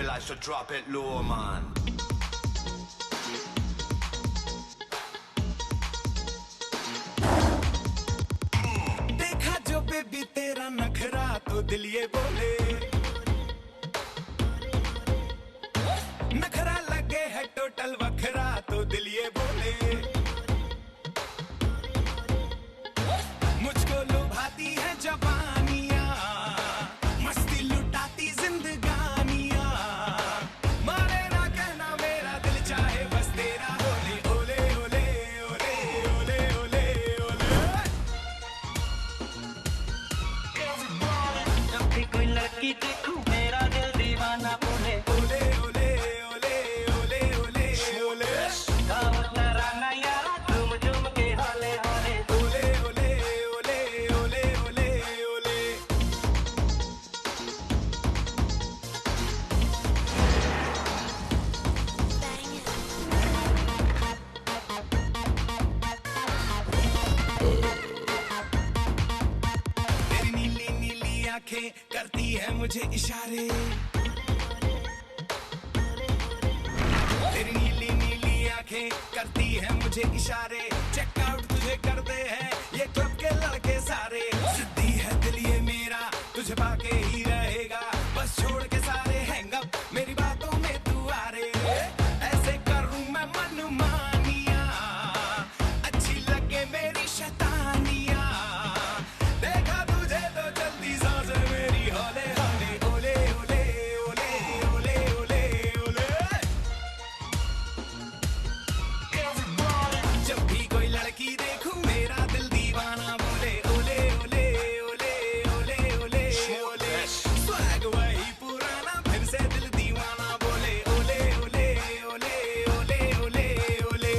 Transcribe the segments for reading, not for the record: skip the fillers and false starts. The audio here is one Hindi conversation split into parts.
I should drop it low, man. देखा जो बेबी तेरा नखरा तो दिल ये बोले नखरा लगे है टोटल वखरा तो दिल ये बोले मुझको लुभाती है जवानियां मस्ती लुटाती जिंदगानियां माने ना कहना मेरा दिल चाहे बस तेरा ओले ओले ओले ओले ओले ओले ओले जब भी कोई लड़की देखूं मेरा दिल दीवाना बोले ओले ओले ओले ओले ओले ओले गावत तराना यारा झूम झूम के हाले हाले ओले ओले ओले ओले ओले ओले तेरी नीली नीली आंखें करती है मुझे इशारे तेरी नीली नीली आंखें करती है मुझे इशारे चेकआउट तुझे करते हैं ये क्लब के लड़के सारे सिद्धि है दिल ये मेरा तुझे पाके ही रहेगा बस छोड़ के सारे हैंगअप मेरी बातों में तू आ रे ऐसे करूं मैं मनमानियां अच्छी लगे मेरी शैतानियां देखा तुझे तो जल्दी सांस मेरी हौले हौले ओले ओले ओले ओले ओले ओले जब भी कोई लड़की देखूं मेरा दिल दीवाना बोले ओले ओले ओले ओले ओले ओले स्वैग वही पुराना फिर से दिल दीवाना बोले ओले ओले ओले ओले ओले ओले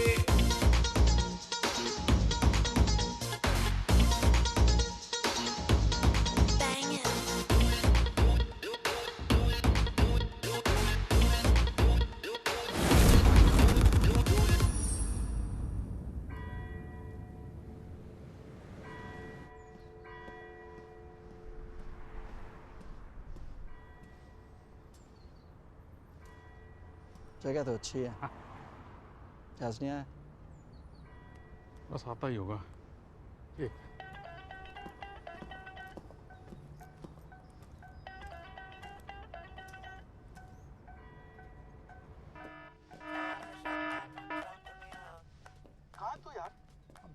जगह तो अच्छी है जहाज नहीं आया बस आता ही होगा एक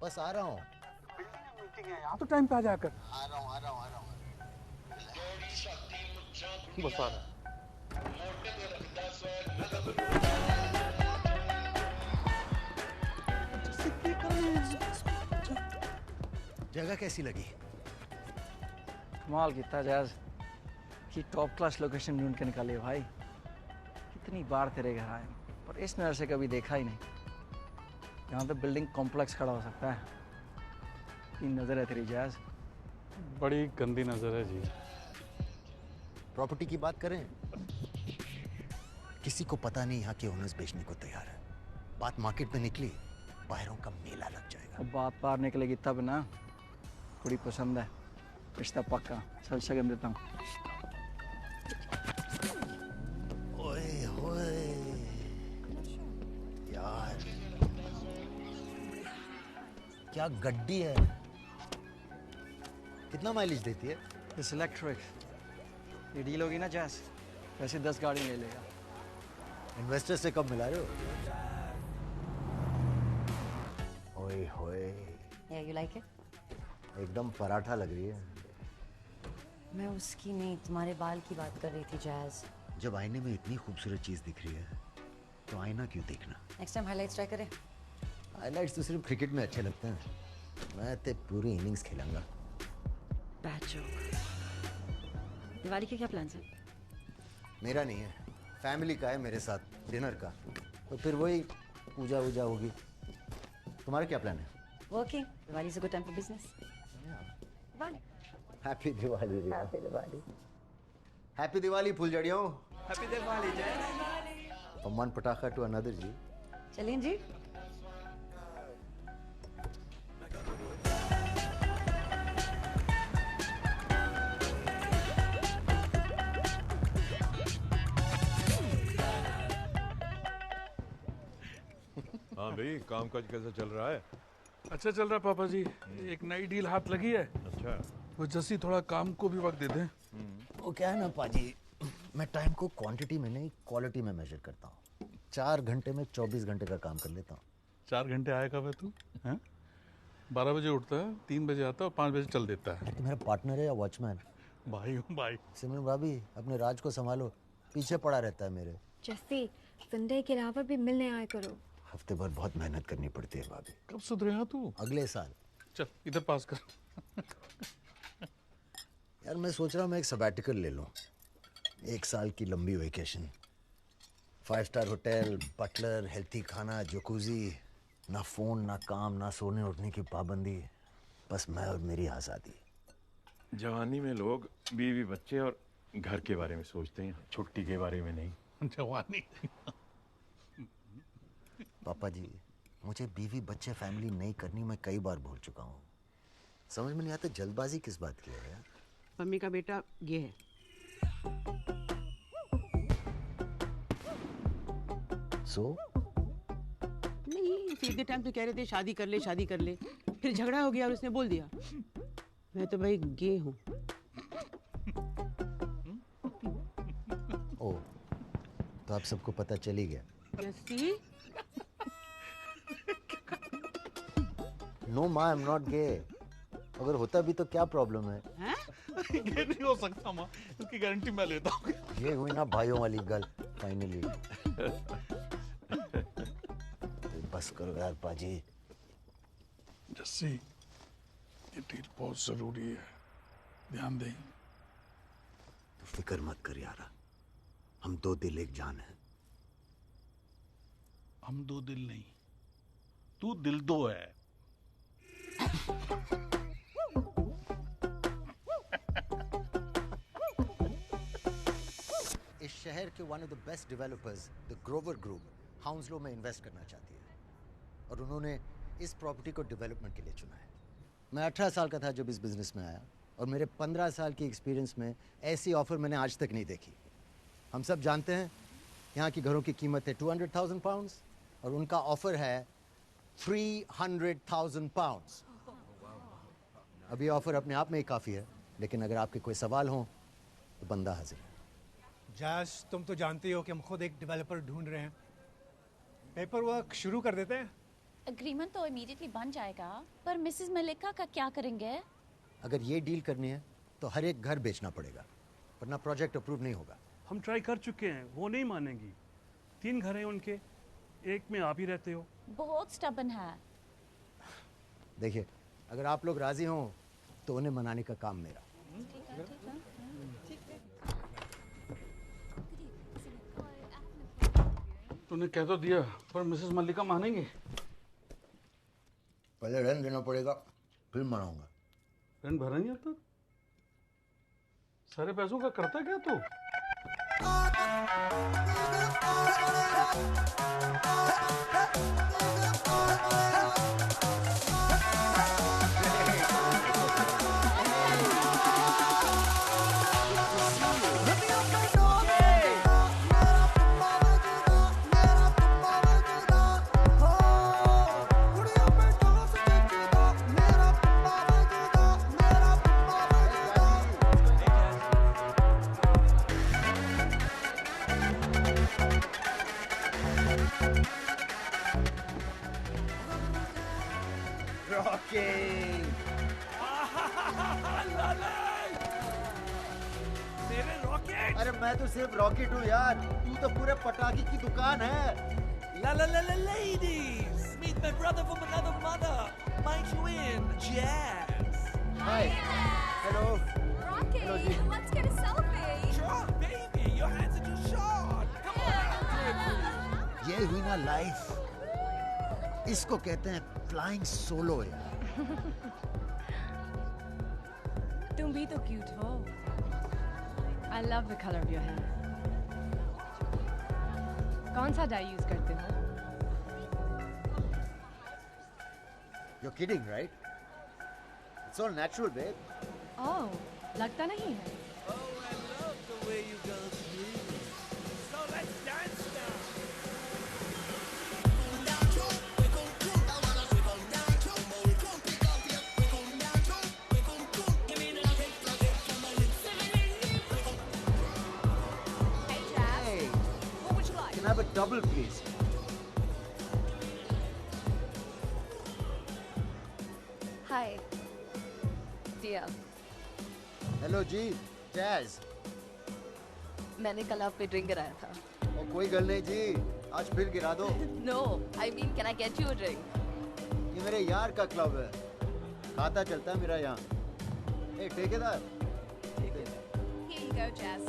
बस आ रहा हूँ। आप तो टाइम पे आ जाकर आ रहा हूँ आ रहा हूँ आ रहा हूँ। बस आ रहा जगह कैसी लगी? कमाल कितना जहाज कि टॉप क्लास लोकेशन ढूंढ के निकाले भाई कितनी बार तेरे घर आए पर इस नज़र से कभी देखा ही नहीं यहाँ तो बिल्डिंग कॉम्प्लेक्स खड़ा हो सकता है तीन नज़र है तेरी जहाज बड़ी गंदी नजर है जी प्रॉपर्टी की बात करें, किसी को पता नहीं यहाँ के ओनर्स बेचने को तैयार है। बात मार्केट में निकली, बाहरों का मेला लग जाएगा। अब बात पार निकलेगी तब ना। थोड़ी पसंद है, रिश्ता पक्का। चल शगन देता हूँ। ओए होए यार, क्या गड्डी है। कितना माइलेज देती है? इस इलेक्ट्रिक ये डील होगी ना जैस, वैसे 10 गाड़ी ले लेगा। इन्वेस्टर से कब मिला रहे हो? ओए होए, Yeah, you like it? एकदम पराठा लग रही है। मैं उसकी नहीं, तुम्हारे बाल की बात कर रही थी जैज। जब आईने में इतनी खूबसूरत चीज दिख रही है तो आईना क्यों देखना? नेक्स्ट टाइम हाइलाइट्स ट्राई करें। हाइलाइट्स तो सिर्फ क्रिकेट में अच्छे लगते हैं। मैं तो पूरी इनिंग्स खेलूंगा। Bad joke. दिवाली के क्या प्लान्स हैं? मेरा नहीं है, फैमिली का है, मेरे साथ डिनर का। तो फिर वही पूजा वूजा होगी। तुम्हारा क्या प्लान है? Working. Diwali is a good time for business. Diwali. Happy Diwali. Happy Diwali. Happy Diwali फुलझड़ियों। हैप्पी दिवाली जैस। फ्रॉम वन पटाखा टू अनदर जी। चलें जी। हाँ भाई, कामकाज कैसा चल रहा है? अच्छा चल रहा है पापा जी। एक नई डील हाथ लगी है। अच्छा। वो जैसी थोड़ा काम को भी वक्त दे दें। वो क्या है ना पाजी, मैं टाइम को क्वांटिटी में नहीं क्वालिटी में मेजर करता हूँ। 4 घंटे में 24 घंटे का काम कर लेता हूँ। 4 घंटे आया कब है तू? हैं? 12 बजे उठता है, 3 बजे आता है और 5 बजे चल देता है। तो मेरा पार्टनर है या वॉचमैन? भाई हूँ भाई। सिमरन भाभी, अपने राज को संभालो, पीछे पड़ा रहता है मेरे। जस्सी, संडे के अलावा भी मिलने आया करो। हफ्ते भर बहुत मेहनत करनी पड़ती है भाभी। कब सुधरेगा तू? अगले साल। चल इधर पास कर। यार मैं सोच रहा हूँ मैं एक सबैटिकल ले लूँ, 1 साल की लंबी vacation. 5 star hotel, butler, healthy खाना, जकूजी, ना फोन, ना काम, ना सोने उठने की पाबंदी, बस मैं और मेरी आज़ादी। जवानी में लोग बीवी बच्चे और घर के बारे में सोचते हैं, छुट्टी के बारे में नहीं। जवानी। पापा जी, मुझे बीवी बच्चे फैमिली नहीं करनी, मैं कई बार बोल चुका हूँ। समझ में नहीं आता जल्दबाजी किस बात की है यार। मम्मी का बेटा ये है। सो नहीं, इतने टाइम तो कह रहे थे शादी कर ले शादी कर ले, फिर झगड़ा हो गया और उसने बोल दिया। मैं तो भाई गे हूँ। ओ, तो आप सबको पता चल ही गया। जस्सी, नो माँ, आई एम नॉट गे। अगर होता भी तो क्या प्रॉब्लम है? हैं? ये नहीं हो सकता माँ, इसकी गारंटी मैं लेता हूँ। ये हुई ना भाइयों वाली गल फाइनली। बस करो यार पाजी। जस्सी, ये डील बहुत जरूरी है, ध्यान दें। तो फिक्र मत कर यारा, हम 2 दिल 1 जान है। हम 2 दिल नहीं, तू दिल 2 है। इस शहर के one of the best developers, the Grover group, Hounslow में इन्वेस्ट करना चाहती है और उन्होंने इस प्रॉपर्टी को डेवलपमेंट के लिए चुना है। मैं 18 साल का था जब इस बिजनेस में आया और मेरे 15 साल की एक्सपीरियंस में ऐसी ऑफर मैंने आज तक नहीं देखी। हम सब जानते हैं यहाँ की घरों की कीमत है 200,000 पाउंड्स और उनका ऑफर है 300,000 पाउंड्स। अभी ऑफर अपने आप में ही काफ़ी है, लेकिन अगर आपके कोई सवाल हो तो बंदा हाजिर है। जैस, तुम तो जानती हो कि हम खुद एक डेवलपर ढूंढ रहे हैं। पेपर वर्क शुरू कर देते हैं। एग्रीमेंट तो इमीडिएटली बन जाएगा, पर मिसेस मलिका का क्या करेंगे? अगर ये डील करनी है तो हर एक घर बेचना पड़ेगा, वरना प्रोजेक्ट अप्रूव नहीं होगा। हम ट्राई कर चुके हैं, वो नहीं मानेंगी। 3 घर हैं उनके, एक में आप ही रहते हो। बहुत स्टबन है। देखिए, अगर आप लोग राजी हों तो उन्हें मनाने का काम मेरा। तूने कह तो दिया, पर मिसेस मल्लिका मानेंगे? पहले रेंट देना पड़ेगा, फिर मनाऊंगा। रेंट भरा नहीं अब तक? सारे पैसों का करता क्या तू? मेरे रॉकेट। अरे मैं तो सिर्फ रॉकेट हूँ यार, तू तो पूरे पटाखे की दुकान है। Ladies, meet my brother from another mother, Mike Win, Jazz. Hi. Hello. Rocky, let's get a selfie. Sure, baby, your hands are too short. Come on. ये हुई ना लाइफ, इसको कहते हैं फ्लाइंग सोलो यार। तुम भी तो क्यूट हो। I love the color of your hair. कौन सा डाई यूज करते हो? You're kidding, right? It's all natural, babe. Oh, लगता नहीं है। Oh, I love the way you girls move. So let's dance now. have a double, please. हाय दिया, हेलो जी, जैज। मैंने कल आप पे ड्रिंक कराया था। और कोई गल नहीं जी, आज फिर गिरा दो। No, I mean can I get you a drink? ये मेरे यार का क्लब है, खाता चलता है मेरा यहाँ। ए ठेकेदार, Here you go, Jazz.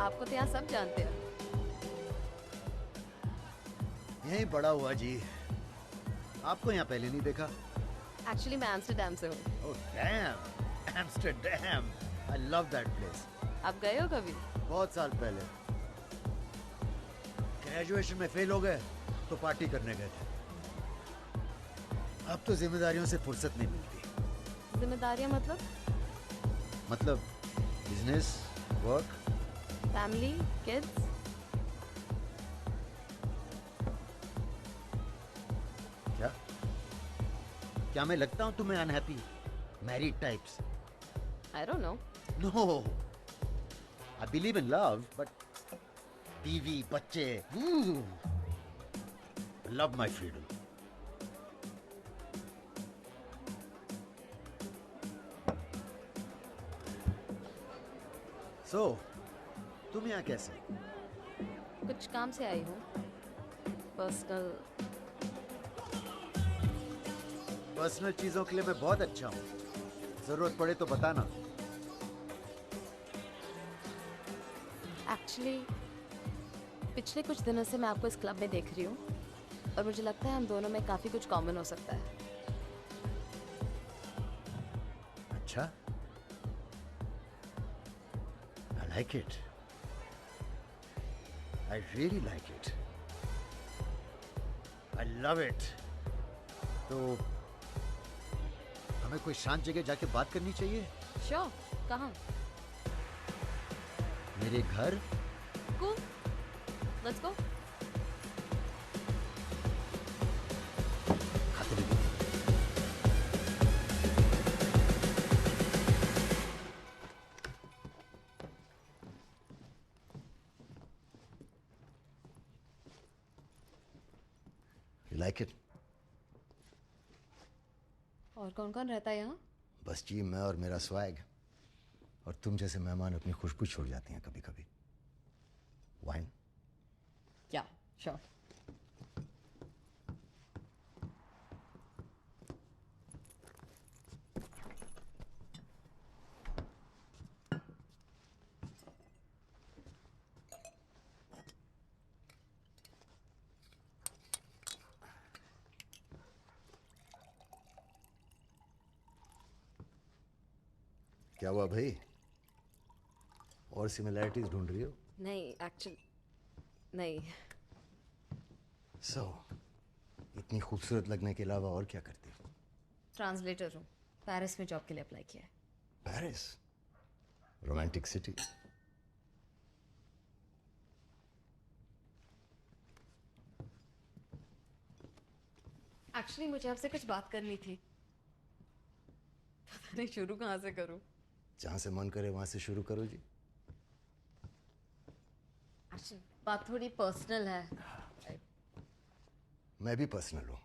आपको तो यहाँ सब जानते हैं। यहीं बड़ा हुआ जी, आपको यहाँ पहले नहीं देखा। एक्चुअली मैं एम्स्टर्डम से हूँ। Oh damn, Amsterdam, I love that place. आप गए हो कभी? बहुत साल पहले ग्रेजुएशन में फेल हो गए तो पार्टी करने गए थे। अब तो जिम्मेदारियों से फुर्सत नहीं मिलती। जिम्मेदारियाँ मतलब बिजनेस, वर्क, फैमिली, किड्स। क्या मैं लगता हूँ तुम्हें unhappy? Married types? I don't know. No, I believe in love, but बीवी, बच्चे, लव माय फ्रीडम। सो तुम यहाँ कैसे? कुछ काम से आई हूँ। पर्सनल चीजों के लिए मैं बहुत अच्छा हूँ, जरूरत पड़े तो बताना। एक्चुअली पिछले कुछ दिनों से मैं आपको इस क्लब में देख रही हूँ और मुझे लगता है हम दोनों में काफी कुछ कॉमन हो सकता है। अच्छा, I like it. I really like it. I love it. तो हमें कोई शांत जगह जाके बात करनी चाहिए। श्योर, कहाँ? मेरे घर। Cool. Let's go. खाते भी। You like it? और कौन कौन रहता है यहाँ? बस जी, मैं और मेरा स्वैग, और तुम जैसे मेहमान अपनी खुशबू छोड़ जाती हैं कभी कभी। वाइन? या, श्योर। क्या हुआ भाई, और सिमिलैरिटीज ढूंढ रही हो? नहीं, एक्चुअली नहीं। सो इतनी खूबसूरत लगने के अलावा और क्या करती हो? ट्रांसलेटर हूँ, पेरिस में जॉब के लिए अप्लाई किया है। Paris, romantic city. एक्चुअली मुझे आपसे कुछ बात करनी थी, पता नहीं शुरू कहाँ से करूँ। जहां से मन करे वहां से शुरू करो जी। एक्चुअली बात थोड़ी पर्सनल है। मैं भी पर्सनल हूं,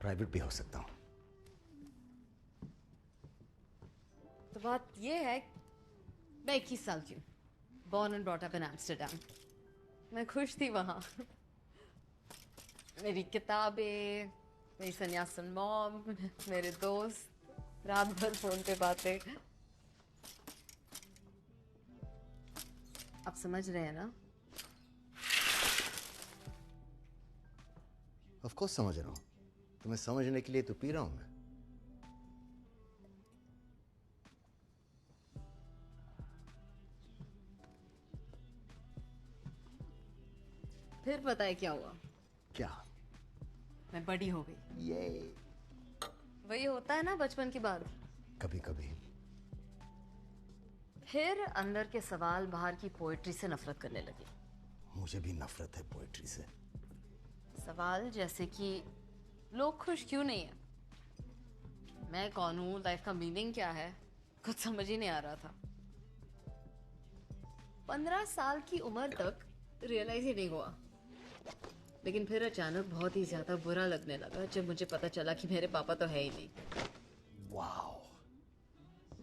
प्राइवेट भी हो सकता हूं। तो बात ये है, मैं 21 साल की हूँ, born and brought up in Amsterdam. मैं खुश थी वहाँ। मेरी किताबें, मेरी सन्यासन मॉम, मेरे दोस्त, रात भर फोन पे बातें। आप समझ रहे हैं ना? ऑफ कोर्स समझ रहा हूं, तुम्हें समझने के लिए तो पी रहा हूं मैं। फिर पता है क्या हुआ? क्या? मैं बड़ी हो गई। ये वही होता है ना बचपन की बात। कभी कभी। फिर अंदर के सवाल बाहर की पोएट्री से नफरत करने लगी। मुझे भी नफरत है पोएट्री से। सवाल जैसे कि लोग खुश क्यों नहीं है, मैं कौन हूँ, लाइफ का मीनिंग क्या है, कुछ समझ ही नहीं आ रहा था। 15 साल की उम्र तक रियलाइज ही नहीं हुआ, लेकिन फिर अचानक बहुत ही ज्यादा बुरा लगने लगा जब मुझे पता चला कि मेरे पापा तो है ही नहीं। Wow.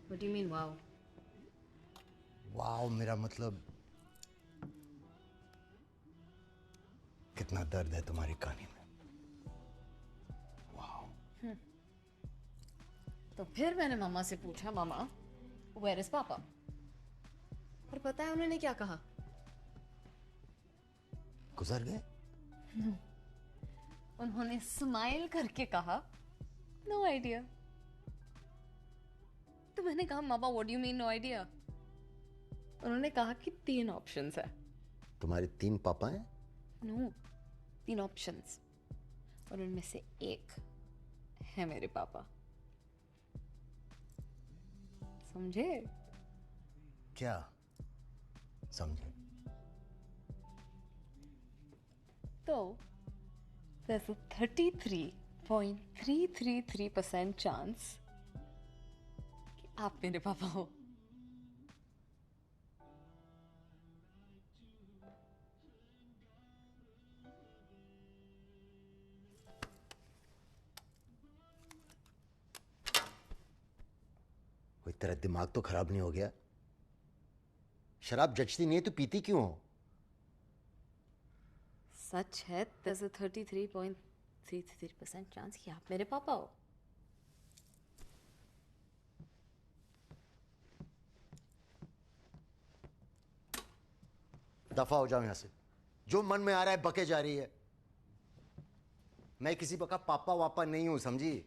What do you mean, wow? Wow मेरा मतलब कितना दर्द है तुम्हारी कहानी में। वाओ। तो फिर मैंने मामा से पूछा, मामा वेयर इज पापा? और पता है उन्होंने क्या कहा? गुजर गए? उन्होंने स्माइल करके कहा, नो आइडिया। तो मैंने कहा, मामा what do you mean no idea? उन्होंने कहा कि 3 ऑप्शंस है। तुम्हारे 3 पापा हैं? नो, 3 ऑप्शंस, और उनमें से एक है मेरे पापा। समझे? क्या समझे? तो there's a 33.333% चांस कि आप मेरे पापा हो। कोई तेरा दिमाग तो खराब नहीं हो गया? शराब जचती नहीं है तो पीती क्यों हो? सच है, there's a 33.33% चांस कि आप मेरे पापा हो। दफा हो जाओ यहां से। जो मन में आ रहा है बके जा रही है। मैं किसी का पापा वापा नहीं हूं, समझी?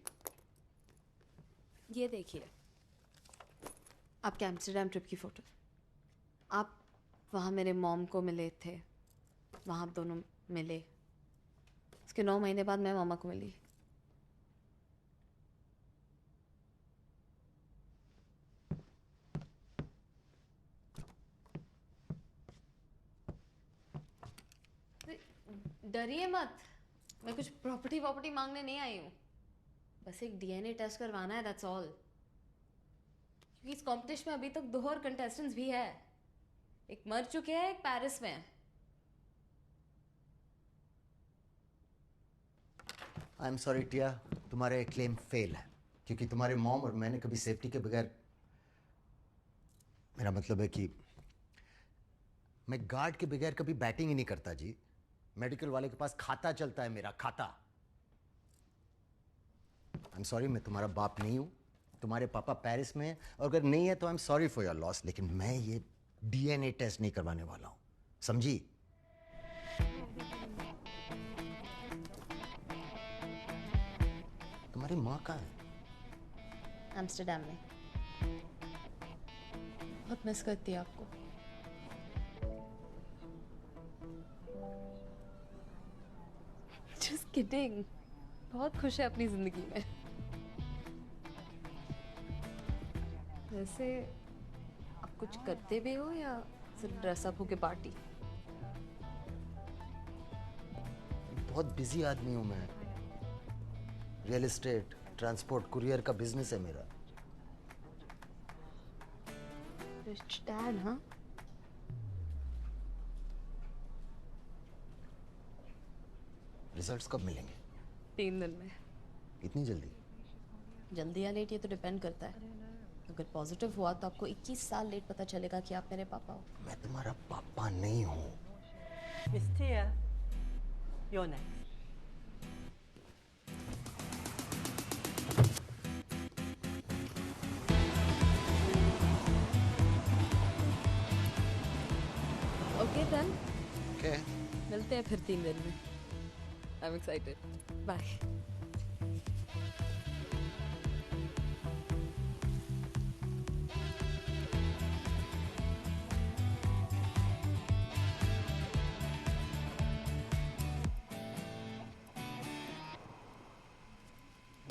ये देखिए आपके एम्स्टर्डम ट्रिप की फोटो। आप वहाँ मेरे मॉम को मिले थे, वहाँ आप दोनों मिले। उसके 9 महीने बाद मैं मामा को मिली। डरिए मत, मैं कुछ प्रॉपर्टी मांगने नहीं आई हूँ। बस एक डीएनए टेस्ट करवाना है, दैट्स ऑल। क्योंकि इस कॉम्पिटिशन में अभी तक 2 और कंटेस्टेंट्स भी है। एक मर चुके हैं, एक पेरिस में है। आई एम सॉरी टिया, तुम्हारा एक क्लेम फेल है, क्योंकि तुम्हारे मॉम और मैंने कभी सेफ्टी के बगैर, मेरा मतलब है कि मैं गार्ड के बगैर कभी बैटिंग ही नहीं करता जी। मेडिकल वाले के पास खाता चलता है, मेरा खाता। आई एम सॉरी, मैं तुम्हारा बाप नहीं हूं। तुम्हारे पापा पेरिस में हैं, और अगर नहीं है तो आई am sorry for your loss, लेकिन मैं ये डीएनए टेस्ट नहीं करवाने वाला हूं, समझी? तुम्हारी माँ कहाँ है? एम्स्टर्डम में। बहुत मिस करती है आपको। Just kidding. बहुत खुश है अपनी जिंदगी में। वैसे आप कुछ करते भी हो या सिर्फ ड्रेस अप होके पार्टी? बहुत बिजी आदमी हूं मैं। रियल एस्टेट, ट्रांसपोर्ट, कुरियर का बिजनेस है मेरा। रिच डैड, हाँ? रिजल्ट्स कब मिलेंगे? 3 दिन में। इतनी जल्दी? जल्दी या लेट ये तो डिपेंड करता है। अगर पॉजिटिव हुआ तो आपको 21 साल लेट पता चलेगा कि आप मेरे पापा हो। मैं तुम्हारा पापा नहीं हूँ। Miss Tia, you're next. Okay then. Okay. मिलते हैं फिर 3 दिन में। I'm excited. Bye.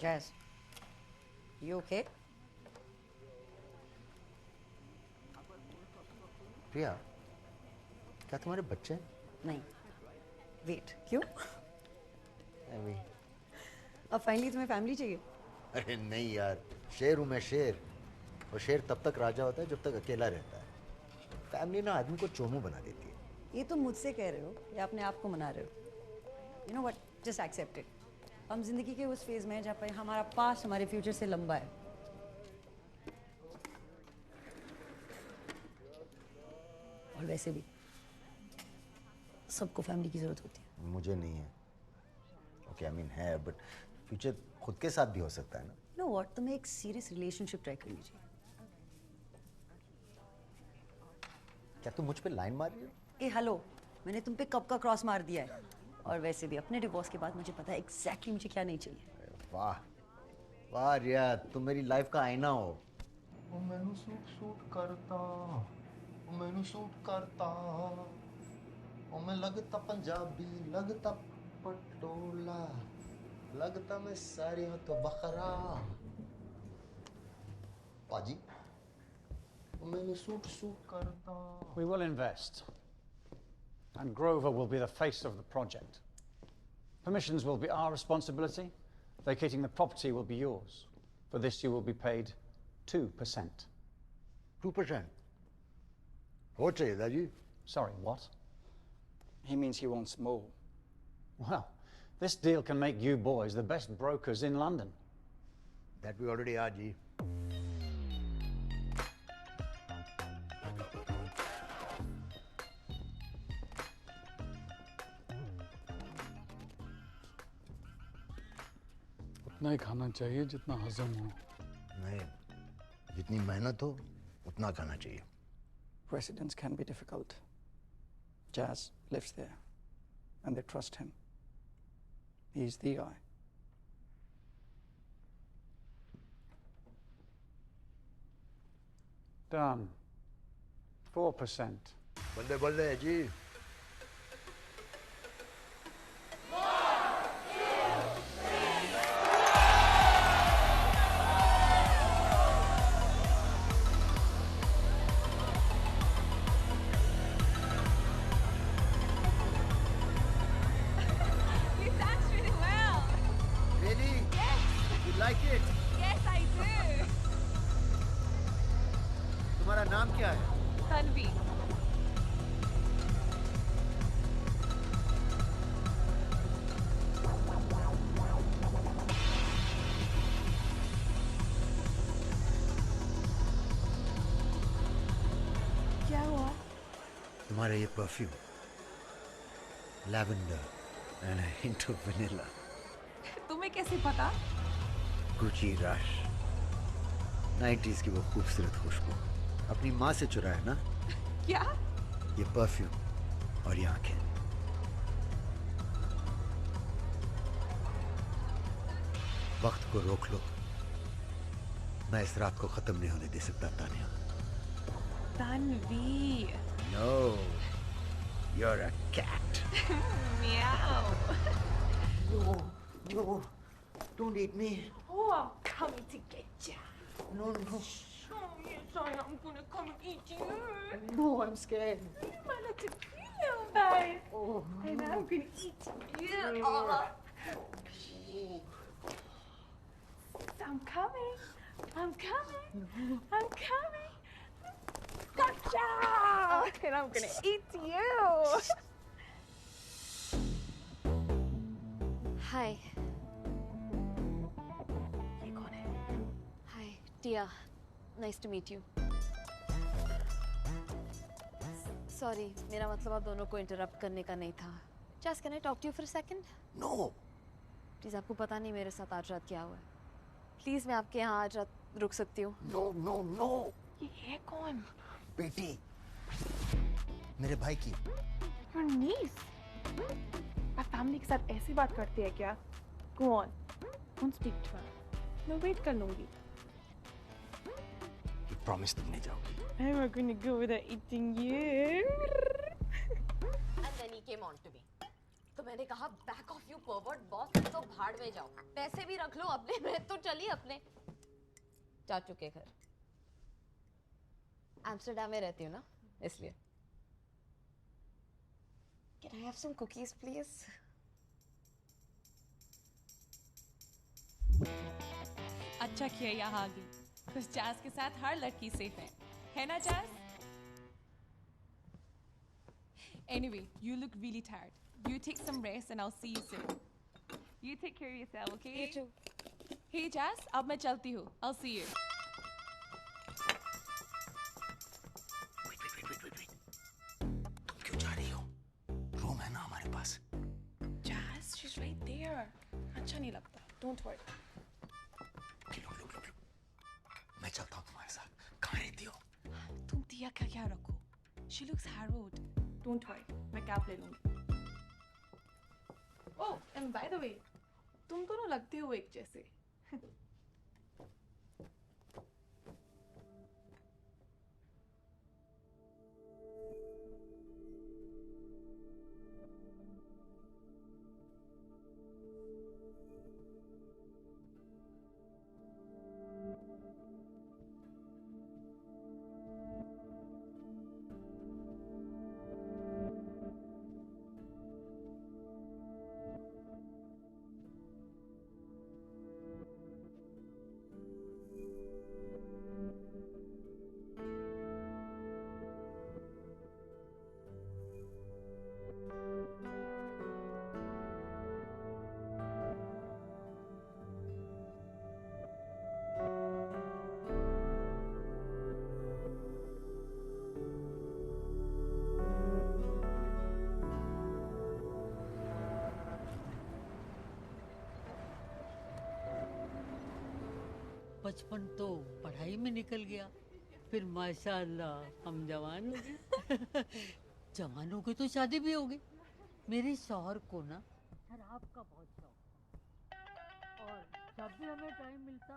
Jazz, you okay? प्रिया, क्या तुम्हारे बच्चे हैं? नहीं। वेट, क्यों? अभी अब फाइनली तुम्हें फैमिली चाहिए? अरे नहीं यार, शेर हूं मैं, शेर। और शेर तब तक राजा होता है जब तक अकेला रहता है। फैमिली ना आदमी को चोमू बना देती है। ये तुम मुझसे कह रहे हो या अपने आप को मना रहे हो? You know what, just accept it. हम जिंदगी के उस फेज में हैं जहाँ पर हमारा पास्ट हमारे फ्यूचर से लंबा है। और वैसे भी सबको फैमिली की जरूरत होती है। मुझे नहीं है। ओके, आई मीन है, बट फ्यूचर खुद के साथ भी हो सकता है ना। नो व्हाट, तुम्हें एक सीरियस रिलेशनशिप ट्राई कर लीजिए। क्या तुम मुझ पे लाइन मार रही हो? ए हेलो, मैंने तुम पे कब का क्रॉस मार दिया है। और वैसे भी अपने डिवोर्स के बाद मुझे पता है एग्जैक्टली मुझे क्या नहीं चाहिए। वाह वाह रिया, तुम मेरी लाइफ का आईना हो। ओ मैनू सूट करता, ओ मैनू सूट करता, ओ मैं लगता पंजाबी, लगता पटोला, लगता मैं सारी हूं तो बखरा। पाजी, ओ मैनू सूट करता। We will invest. And Grover will be the face of the project. Permissions will be our responsibility. Vacating the property will be yours. For this, you will be paid 2%. 2%? What say, Daji? Sorry, what? He means he wants more. Well, this deal can make you boys the best brokers in London. That we already are, Ji. उतना ही खाना चाहिए जितना हजम हो। नहीं, जितनी मेहनत हो उतना खाना चाहिए। Residents can be difficult. Jazz lives there, and they trust him. He's the guy. Done. 4%. बल्ले बल्ले जी। तुम्हारा नाम क्या है? तन्वी। क्या हुआ? तुम्हारा ये perfume, lavender and hint of vanilla. तुम्हें कैसे पता? गुची रश, 90s की वो खूबसूरत खुशबू अपनी माँ से चुरा है ना? क्या? ये परफ्यूम और ये आंखें। वक्त को रोक लो, मैं इस रात को खत्म नहीं होने दे सकता Tania. Tanvi. No, you're a cat. Meow. No, don't eat me. Oh, I'm coming to get you. No. Oh, yes, I'm gonna come and eat you. No, I'm scared. You might like to feel nice. Oh. And I'm gonna eat you. Oh. I'm coming. I'm coming. I'm coming. Gotcha! And I'm gonna eat you. Hi. ये कौन है? Hi, Tia. Nice to meet you. Sorry, मेरा मतलब आप दोनों को इंटरप्ट करने का नहीं था. Just can I talk to you for a second? No. Please, आपको पता नहीं मेरे साथ आज रात क्या हुआ है. Please, मैं आपके यहाँ आज रात रुक सकती हूँ. No. ये है कौन? बेटी, मेरे भाई की। Your niece. आप फैमिली के साथ ऐसी बात करती है क्या? Go on. Don't speak to her. मैं वेट कर लूँगी. You promise तुम नहीं जाओगी? I'm not gonna go without eating you. And then he came on to me. तो मैंने कहा back off you pervert boss, तो भाड़ में जाओ. पैसे भी रख लो अपने में, तो चलिए अपने चाचू के घर. एम्स्टर्डम में रहती हूँ ना, इसलिए. Can I have some cookies, please? अच्छा किया यहाँ आ गई. कुछ जैज के साथ हर लड़की सेफ है ना jazz? Anyway, you look really tired. You take some rest and I'll see you soon. You take care of yourself, okay? You too. Hey Jazz, अब मैं चलती हूँ. I'll see you. क्यों जा रही हो? रूम है ना हमारे पास. Jazz, she's right there. अच्छा नहीं लगता. Don't worry. मैं चलता हूँ तुम्हारे साथ. कहाँ रहती हो? तुम दिया का क्या रखो? She looks harrowed. Don't worry, मैं कैब ले लूँगी. Oh, and by the way, तुम दोनों लगते हो एक जैसे. बचपन तो पढ़ाई में निकल गया, फिर माशाअल्लाह हम जवान हो गए. जवान हो गए तो शादी भी हो गई. मेरे शौहर को ना शराब का बहुत शौक था और जब भी हमें टाइम मिलता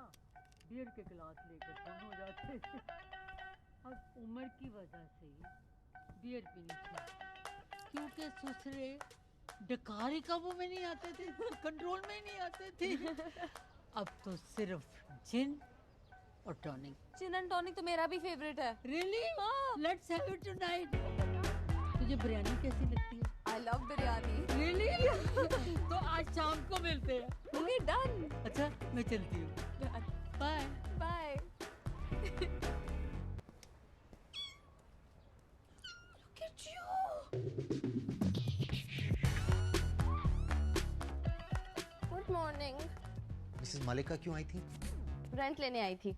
बियर के गिलास लेकर बंद हो जाते. अब उम्र की वजह से बियर पीनी चाहिए क्योंकि ससुरे डकारी काबू में नहीं आते थे, कंट्रोल में नहीं आते थे. अब तो सिर्फ जिन और टॉनिक. जिन एंड टॉनिक तो मेरा भी फेवरेट है. Really? Let's have it tonight. तुझे बिरयानी कैसी लगती है? I love biryani. Really? तो आज शाम को मिलते हैं. Okay, done. अच्छा, मैं चलती हूँ. Bye. Bye. Look at you. Good morning. Mrs Malika क्यों आई थी? रेंट लेने आई थी.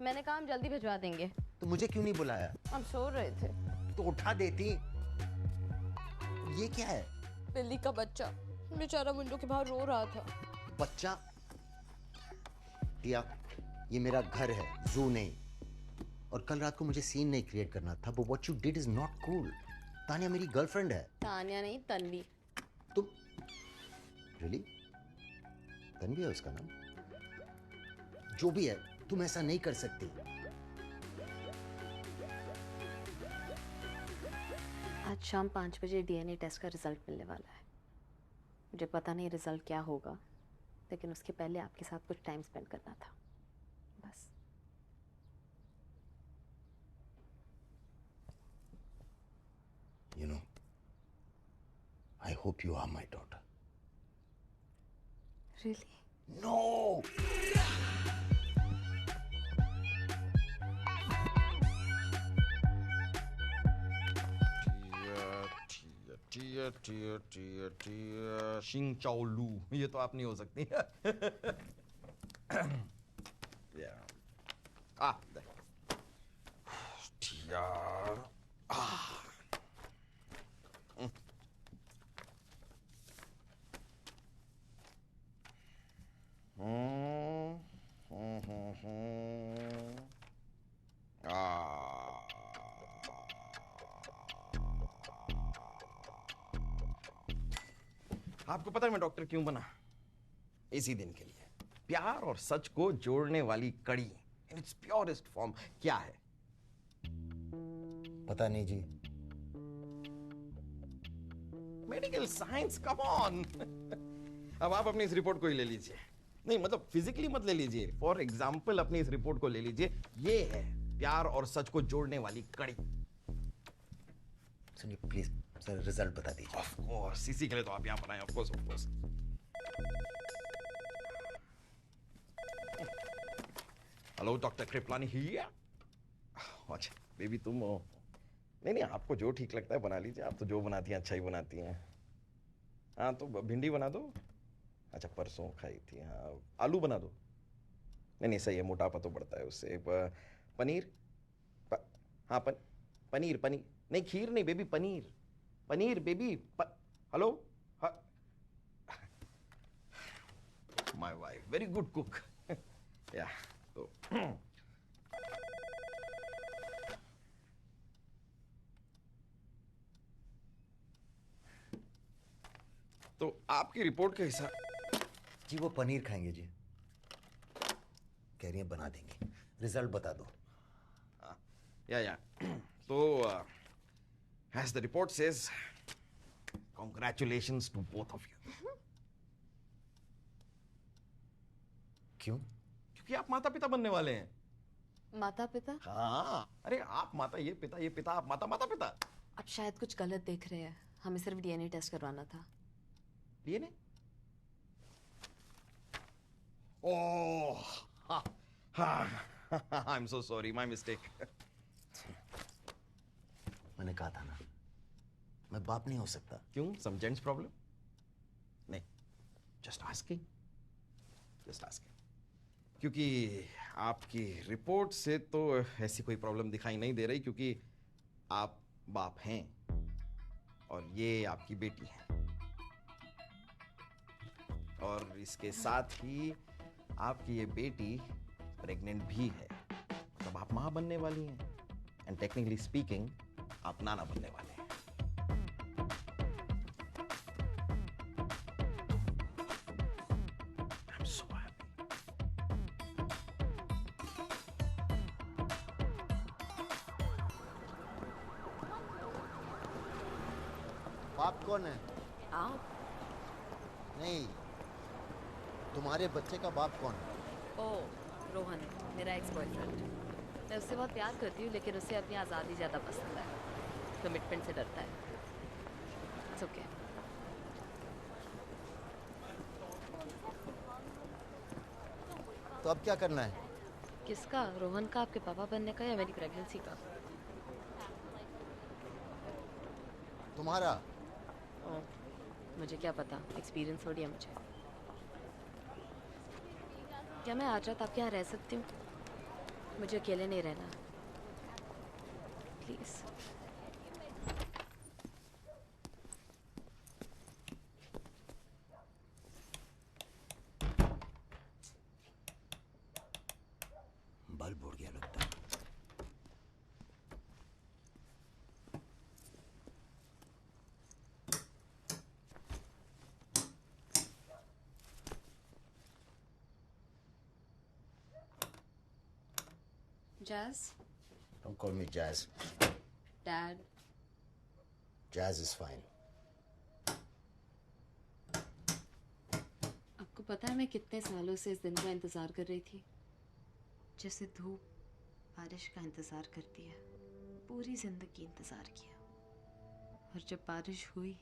मैंने कहा हम जल्दी भिजवा देंगे. तो मुझे क्यों नहीं बुलाया? हम सो रहे थे. तो उठा देती. ये क्या है? बिल्ली का बच्चा. बेचारा विंडो के बाहर रो रहा था. बच्चा? टिया, ये मेरा घर है, जू नहीं. और कल रात को मुझे सीन नहीं क्रिएट करना था. But what you did is not cool. Tania मेरी गर्लफ्रेंड है. तानिया नहीं, तन्वी. तुम रियली? तन्वी है उसका नाम? जो भी है, तुम ऐसा नहीं कर सकती. आज शाम 5 बजे डीएनए टेस्ट का रिजल्ट मिलने वाला है. मुझे पता नहीं रिजल्ट क्या होगा, लेकिन उसके पहले आपके साथ कुछ टाइम स्पेंड करना था. बस. You know, I hope you are my daughter. Really? No! टिया शिंग चाओ लू. ये तो आप नहीं हो सकती. टिया. आपको पता है मैं डॉक्टर क्यों बना? इसी दिन के लिए. प्यार और सच को जोड़ने वाली कड़ी इन इट्स प्योरेस्ट फॉर्म क्या है? पता नहीं जी. Medical science. Come on. अब आप अपनी इस रिपोर्ट को ही ले लीजिए. नहीं मतलब फिजिकली मत ले लीजिए. फॉर एग्जाम्पल अपनी इस रिपोर्ट को ले लीजिए. ये है प्यार और सच को जोड़ने वाली कड़ी. सुनिए प्लीज सर, रिजल्ट बता दीजिए. ऑफ कोर्स, इसी के लिए तो आप यहाँ पर आए. Of course, of course. Hello doctor Kripalani here. अच्छा बेबी तुम हो. नहीं नहीं, आपको जो ठीक लगता है बना लीजिए। आप तो जो बनाती हैं अच्छा ही बनाती हैं। हाँ तो भिंडी बना दो। अच्छा परसों खाई थी। हाँ आलू बना दो। नहीं नहीं सही है, मोटापा तो बढ़ता है उससे। पनीर हाँ पनीर पनीर नहीं, खीर नहीं baby, paneer paneer baby. Hello my wife very good cook. या तो आपकी रिपोर्ट के हिसाब जी वो पनीर खाएंगे जी, कह रही हैं बना देंगे, रिजल्ट बता दो। या तो as the report says, congratulations to both of you. क्यों? क्योंकि आप माता पिता बनने वाले हैं। माता पिता? हाँ अरे आप माता, ये पिता, आप माता, माता पिता। आप शायद कुछ गलत देख रहे हैं, हमें सिर्फ डीएनए टेस्ट करवाना था। DNA? Oh I am so sorry, my mistake. मैंने कहा था ना, मैं बाप नहीं हो सकता। क्यों? सम जेंट्स प्रॉब्लम? नहीं, जस्ट आस्किंग। क्योंकि आपकी रिपोर्ट से तो ऐसी कोई प्रॉब्लम दिखाई नहीं दे रही, क्योंकि आप बाप हैं और ये आपकी बेटी है, और इसके साथ ही आपकी ये बेटी प्रेग्नेंट भी है। तब आप मां बनने वाली हैं, एंड टेक्निकली स्पीकिंग आप नाना बनने वाले हैं। I'm so happy. बाप कौन है? आप? नहीं, तुम्हारे बच्चे का बाप कौन है? ओह रोहन, मेरा एक्स बॉयफ्रेंड। मैं उससे बहुत प्यार करती हूँ, लेकिन उसे अपनी आज़ादी ज़्यादा पसंद है, कमिटमेंट से डरता है। It's okay. तो अब क्या करना है? किसका? रोहन का, आपके पापा बनने का, या मेरी प्रेगनेंसी का? तुम्हारा? ओह, मुझे क्या पता, एक्सपीरियंस थोड़ी है मुझे। क्या मैं आज रात आपके यहाँ रह सकती हूँ? मुझे अकेले नहीं रहना, प्लीज। बल्ब उड़ गया लगता है। Jazz? Don't call me Jazz. Dad? Jazz is fine. आपको पता है मैं कितने सालों से इस दिन का इंतज़ार कर रही थी? जैसे धूप बारिश का इंतज़ार करती है, पूरी ज़िंदगी इंतज़ार किया। और जब बारिश हुई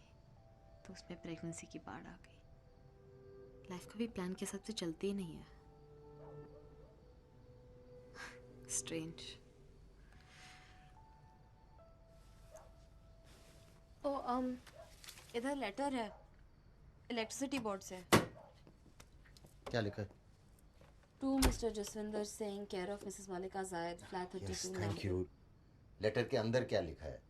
तो उसमें प्रेगनेंसी की बाढ़ आ गई। लाइफ कभी प्लान के हिसाब से चलती ही नहीं है। स्ट्रेंज। इधर लेटर है इलेक्ट्रिसिटी बोर्ड से। क्या लिखा है? To mister Jaswinder Singh, care of mrs Malika Zaid, flat 32। Thank you. Letter के अंदर क्या लिखा है?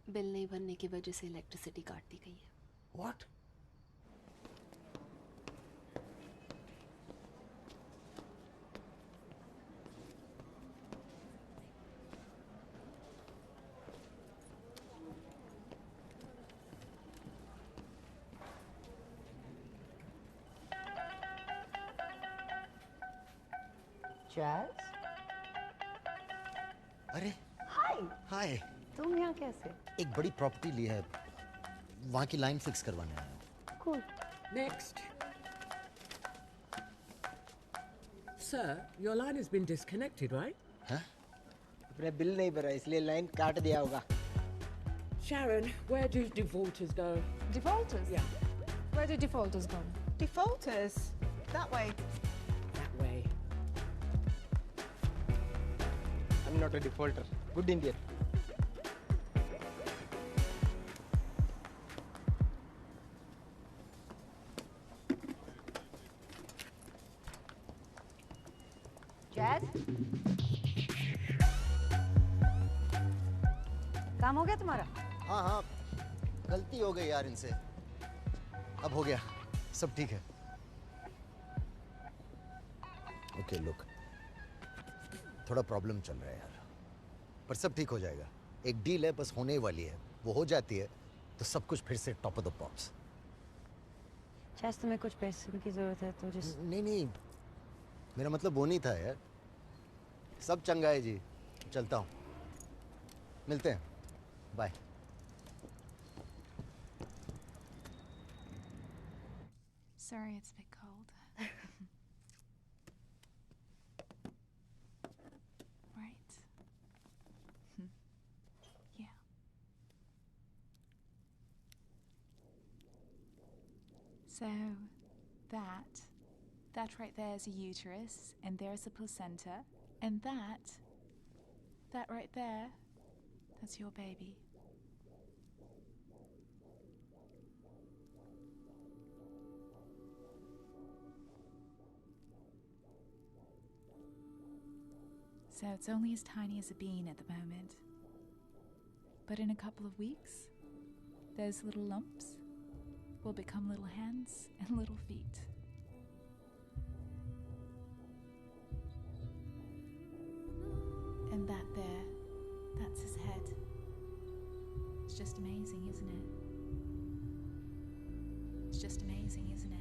बिल नहीं भरने की वजह से इलेक्ट्रिसिटी काट दी गई है। What? Jazz? अरे हाय। हाय। तुम यहाँ कैसे? एक बड़ी प्रॉपर्टी ली है, वहाँ की लाइन फिक्स करवाने आया हूँ। Cool. Next. Sir, your line has been disconnected, right? Huh? अपने बिल नहीं भरा इसलिए लाइन काट दिया होगा। Sharon, where do defaulters go? Defaulters? Yeah. Where did defaulters go? Defaulters? That way. That way. I'm not a defaulter. Good Indian. Jazz, काम हो गया तुम्हारा? हाँ हाँ, गलती हो गई यार इनसे। अब हो गया, सब ठीक है। ओके लुक, थोड़ा प्रॉब्लम चल रहा है यार, पर सब ठीक हो जाएगा। एक डील है, बस होने वाली है। वो हो जाती है तो सब कुछ फिर से top of the pops. Jazz, तुम्हें कुछ पैसे की जरूरत है तो जिस नहीं, मेरा मतलब वो नहीं था यार। सब चंगा है जी, चलता हूँ, मिलते हैं, bye. Sorry, it's a bit cold. Right. Yeah. So, that right there is a uterus, and there's a placenta, and that right there, that's your baby. So it's only as tiny as a bean at the moment. But in a couple of weeks, those little lumps will become little hands and little feet. And that there, that's his head. It's just amazing, isn't it? It's just amazing, isn't it?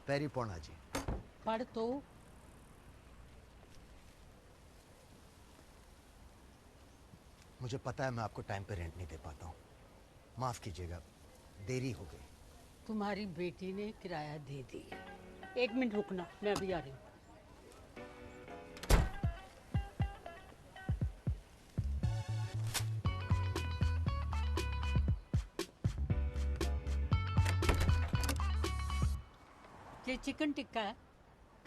पैरी पौना जी। पढ़ तो। मुझे पता है मैं आपको टाइम पे रेंट नहीं दे पाता हूँ, माफ कीजिएगा, देरी हो गई। तुम्हारी बेटी ने किराया दे दी। 1 मिनट रुकना, मैं अभी आ रही हूँ। ये चिकन टिक्का है,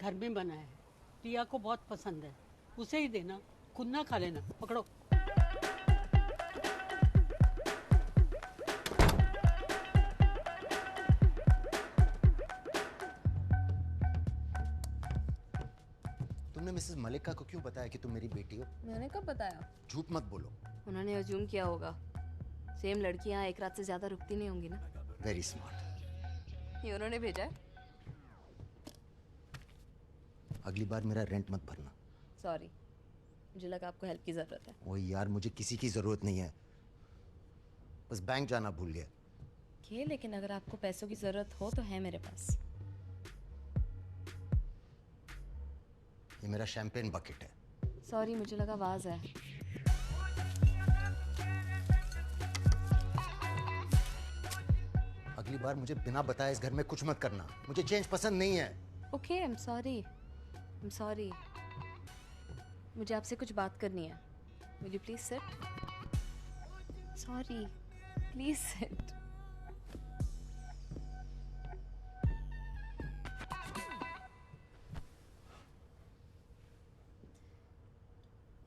घर में बना है, टिया को बहुत पसंद है, उसे ही देना, खुद ना खा लेना। पकड़ो। तुमने मिसेस मलिका को क्यों बताया कि तुम मेरी बेटी हो? मैंने कब बताया? झूठ मत बोलो। उन्होंने अज्यूम किया होगा। सेम लड़कियां एक रात से ज्यादा रुकती नहीं होंगी ना। Very smart. ये उन्होंने भेजा है। अगली बार मेरा रेंट मत भरना। सॉरी, मुझे लगा आपको हेल्प की जरूरत है। ओए यार, मुझे किसी की जरूरत नहीं है, बस बैंक जाना भूल गया। ओके, लेकिन अगर आपको पैसों की जरूरत हो तो है मेरे पास। ये मेरा शैंपेन बकेट है। सॉरी, मुझे लगा वाज है। अगली बार मुझे बिना बताए इस घर में कुछ मत करना, मुझे चेंज पसंद नहीं है। Okay, I am sorry. मुझे आपसे कुछ बात करनी है। Will you please sit? Sorry, please sit.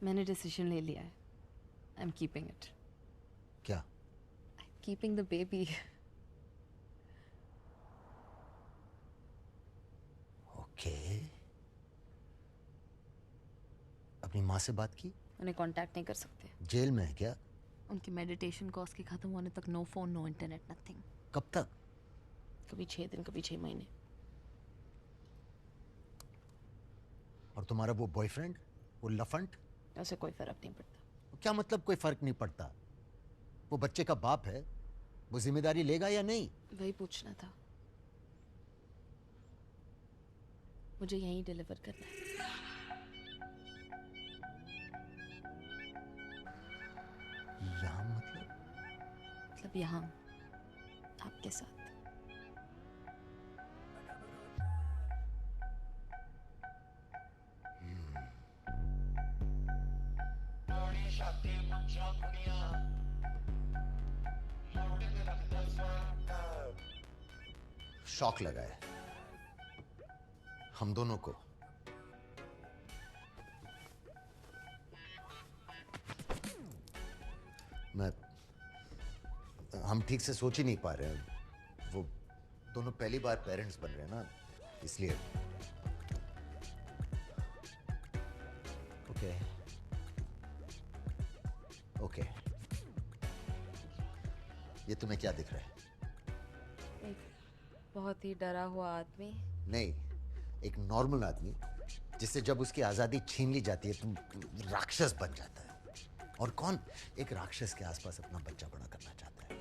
मैंने डिसीजन ले लिया है। I am keeping it. क्या? I am keeping the baby. Okay. अपनी माँ से बात की? उन्हें कांटेक्ट नहीं कर सकते। जेल में है क्या? उनकी मेडिटेशन कोर्स के खत्म होने तक no phone, no internet, nothing. कब तक? कभी 6 दिन, कभी 6 महीने। और तुम्हारा वो बॉयफ्रेंड, वो लफंट? उसे कोई फर्क नहीं पड़ता। क्या मतलब कोई फर्क नहीं पड़ता? वो बच्चे का बाप है, वो जिम्मेदारी लेगा या नहीं? वही पूछना था। मुझे यहीं डिलीवर करना है। यहाँ मतलब यहाँ आपके साथ। शॉक लगा है हम दोनों को। हम ठीक से सोच ही नहीं पा रहे हैं। वो दोनों पहली बार पेरेंट्स बन रहे हैं ना, इसलिए। ओके ओके, ये तुम्हें क्या दिख रहा है? एक बहुत ही डरा हुआ आदमी। नहीं, एक नॉर्मल आदमी जिससे जब उसकी आजादी छीन ली जाती है तो राक्षस बन जाता है। और कौन एक राक्षस के आसपास अपना बच्चा बड़ा करना चाहता है?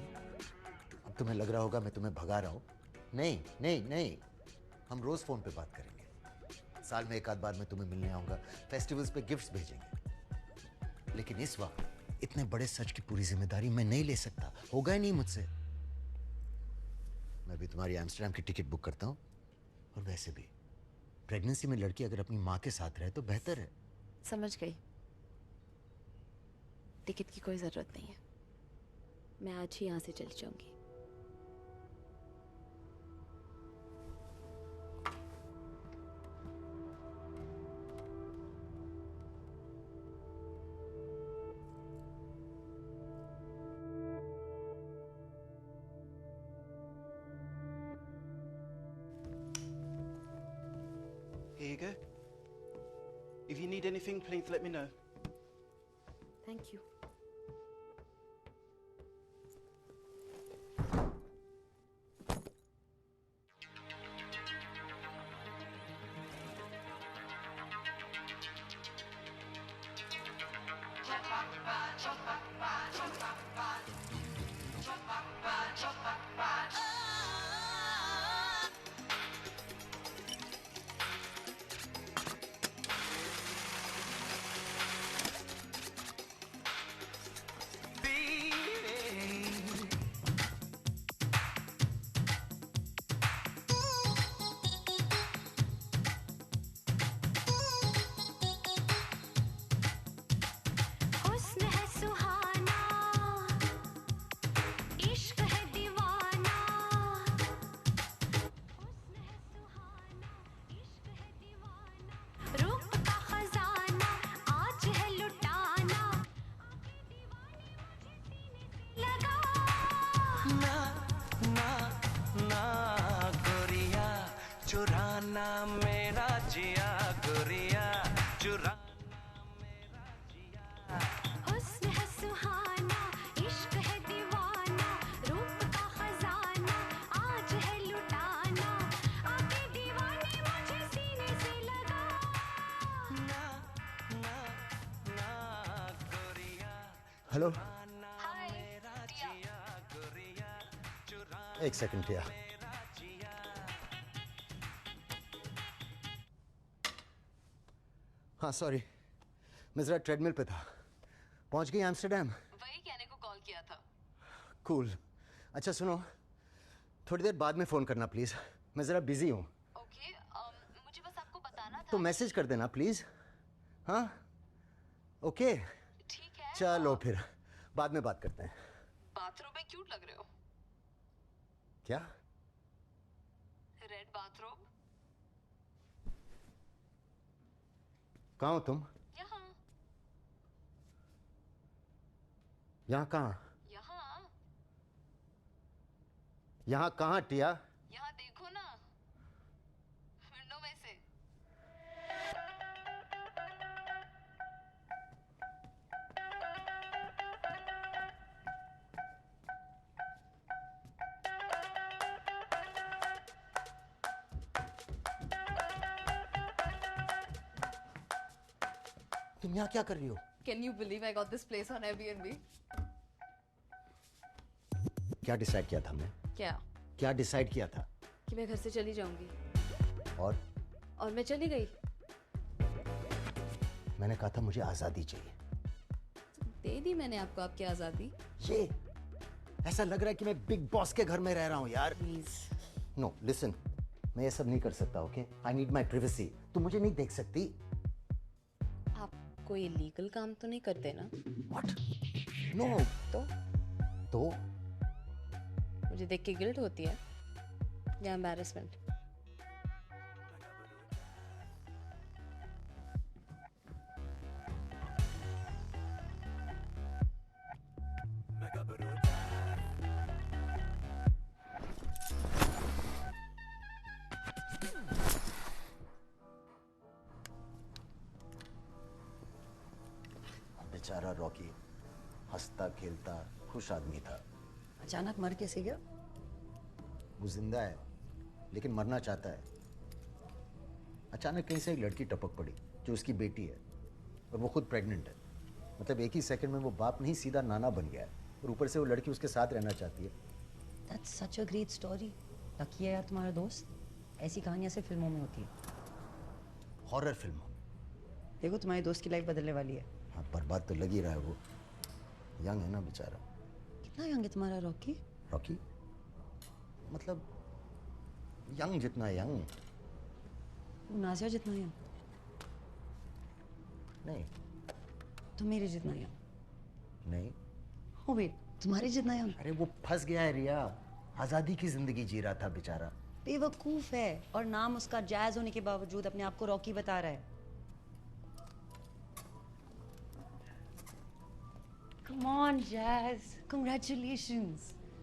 अब तुम्हें लग रहा होगा मैं तुम्हें भगा रहा हूं। नहीं नहीं नहीं, हम रोज फोन पे बात करेंगे। साल में एक आध बार मैं तुम्हें मिलने आऊंगा, फेस्टिवल्स पे गिफ्ट्स भेजेंगे। लेकिन इस वक्त इतने बड़े सच की पूरी जिम्मेदारी मैं नहीं ले सकता, होगा ही नहीं मुझसे। मैं भी तुम्हारी एम्स्टर्डम की टिकट बुक करता हूं। और वैसे भी प्रेगनेंसी में लड़की अगर अपनी माँ के साथ रहे तो बेहतर है। समझ गई। टिकट की कोई जरूरत नहीं है, मैं आज ही यहाँ से चली जाऊंगी। Here you go. If you need anything, please let me know. Thank you. चुराना मेरा जिया गोरिया, चुराना मेरा जिया। हुस्न है सुहाना, इश्क है दीवाना, रूप का खजाना आज है लुटाना, आके दीवाने मुझे सीने से लगा। ना ना ना गोरिया। हेलो, हाय जिया गोरिया, चुराना एक सेकंड टिया। हाँ सॉरी, मैं जरा ट्रेडमिल पे था। पहुंच गई एम्स्टर्डम? वही कहने को कॉल किया था। कूल। अच्छा सुनो, थोड़ी देर बाद में फोन करना प्लीज, मैं जरा बिजी हूँ। ओके, मुझे बस आपको बताना था। तो मैसेज कर देना प्लीज। हाँ ओके ठीक है। चलो फिर बाद में बात करते हैं। बाथरूम में क्यूट लग रहे हो। क्या? Red bathroom. कहाँ हो तुम? यहाँ। यहाँ कहाँ? यहाँ। यहाँ कहाँ टिया? यहाँ देखो ना, विंडो में से। तुम यहाँ क्या कर रही हो? Can you believe I got this place on Airbnb? क्या डिसाइड किया था हमने? क्या डिसाइड किया था? कि मैं घर से चली जाऊंगी। और मैं चली गई। मैंने कहा था मुझे आजादी चाहिए। दे दी मैंने आपको आपकी आजादी। ये ऐसा लग रहा है कि मैं बिग बॉस के घर में रह रहा हूँ यार। प्लीज। नो लिसन, मैं ये सब नहीं कर सकता, okay? I need my privacy. तुम मुझे नहीं देख सकती। आप कोई इलीगल काम तो नहीं करते ना? व्हाट? नो। तो मुझे देख के गिल्ट होती है या एम्बैरेसमेंट? बेचारा रॉकी हंसता खेलता खुश आदमी था। अचानक मर कैसे गया? वो जिंदा है लेकिन मरना चाहता है। अचानक कहीं से एक लड़की टपक पड़ी जो उसकी बेटी है और वो खुद प्रेग्नेंट है। मतलब एक ही सेकंड में वो बाप नहीं सीधा नाना बन गया है और ऊपर से वो लड़की उसके साथ रहना चाहती है। That's such a great story. Lucky है यार तुम्हारा दोस्त। ऐसी कहानियां सिर्फ फिल्मों में होती है। हॉरर फिल्मों। देखो तुम्हारी दोस्त की लाइफ बदलने वाली है। हाँ, बर्बाद तो लग ही रहा है। वो यंग है ना बेचारा। कितना यंग है तुम्हारा रॉकी? रॉकी मतलब यंग जितना यंग। नाजिया जितना यंग? नहीं। तो मेरे जितना यंग? नहीं। हो वेट, तुम्हारे जितना यंग? अरे वो फंस गया है रिया। आजादी की जिंदगी जी रहा था बेचारा। बेवकूफ है और नाम उसका जैज होने के बावजूद अपने आप को रॉकी बता रहा है। Come on, Jazz. Congratulations.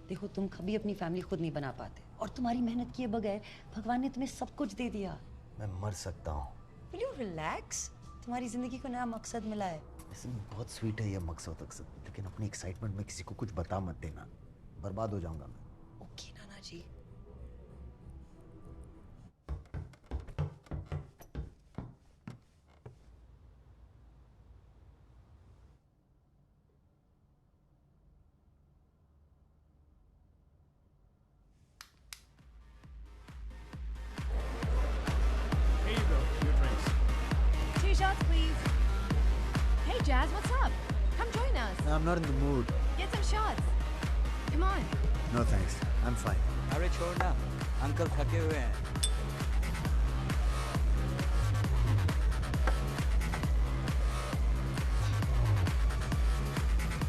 देखो तुम कभी अपनी फैमिली खुद नहीं बना पाते और तुम्हारी मेहनत किए बगैर भगवान ने तुम्हें सब कुछ दे दिया। मैं मर सकता हूँ। Will you relax? तुम्हारी जिंदगी को नया मकसद मिला है। वैसे बहुत स्वीट है ये मकसद, लेकिन अपनी एक्साइटमेंट में किसी को कुछ बता मत देना, बर्बाद हो जाऊंगा मैं। Okay Nana ji. Here you go, your drinks. 2 shots, please. Hey, Jazz, what's up? Come join us. I'm not in the mood. Get some shots. Come on. No thanks, I'm fine. अरे छोड़ ना, अंकल थके हुए हैं।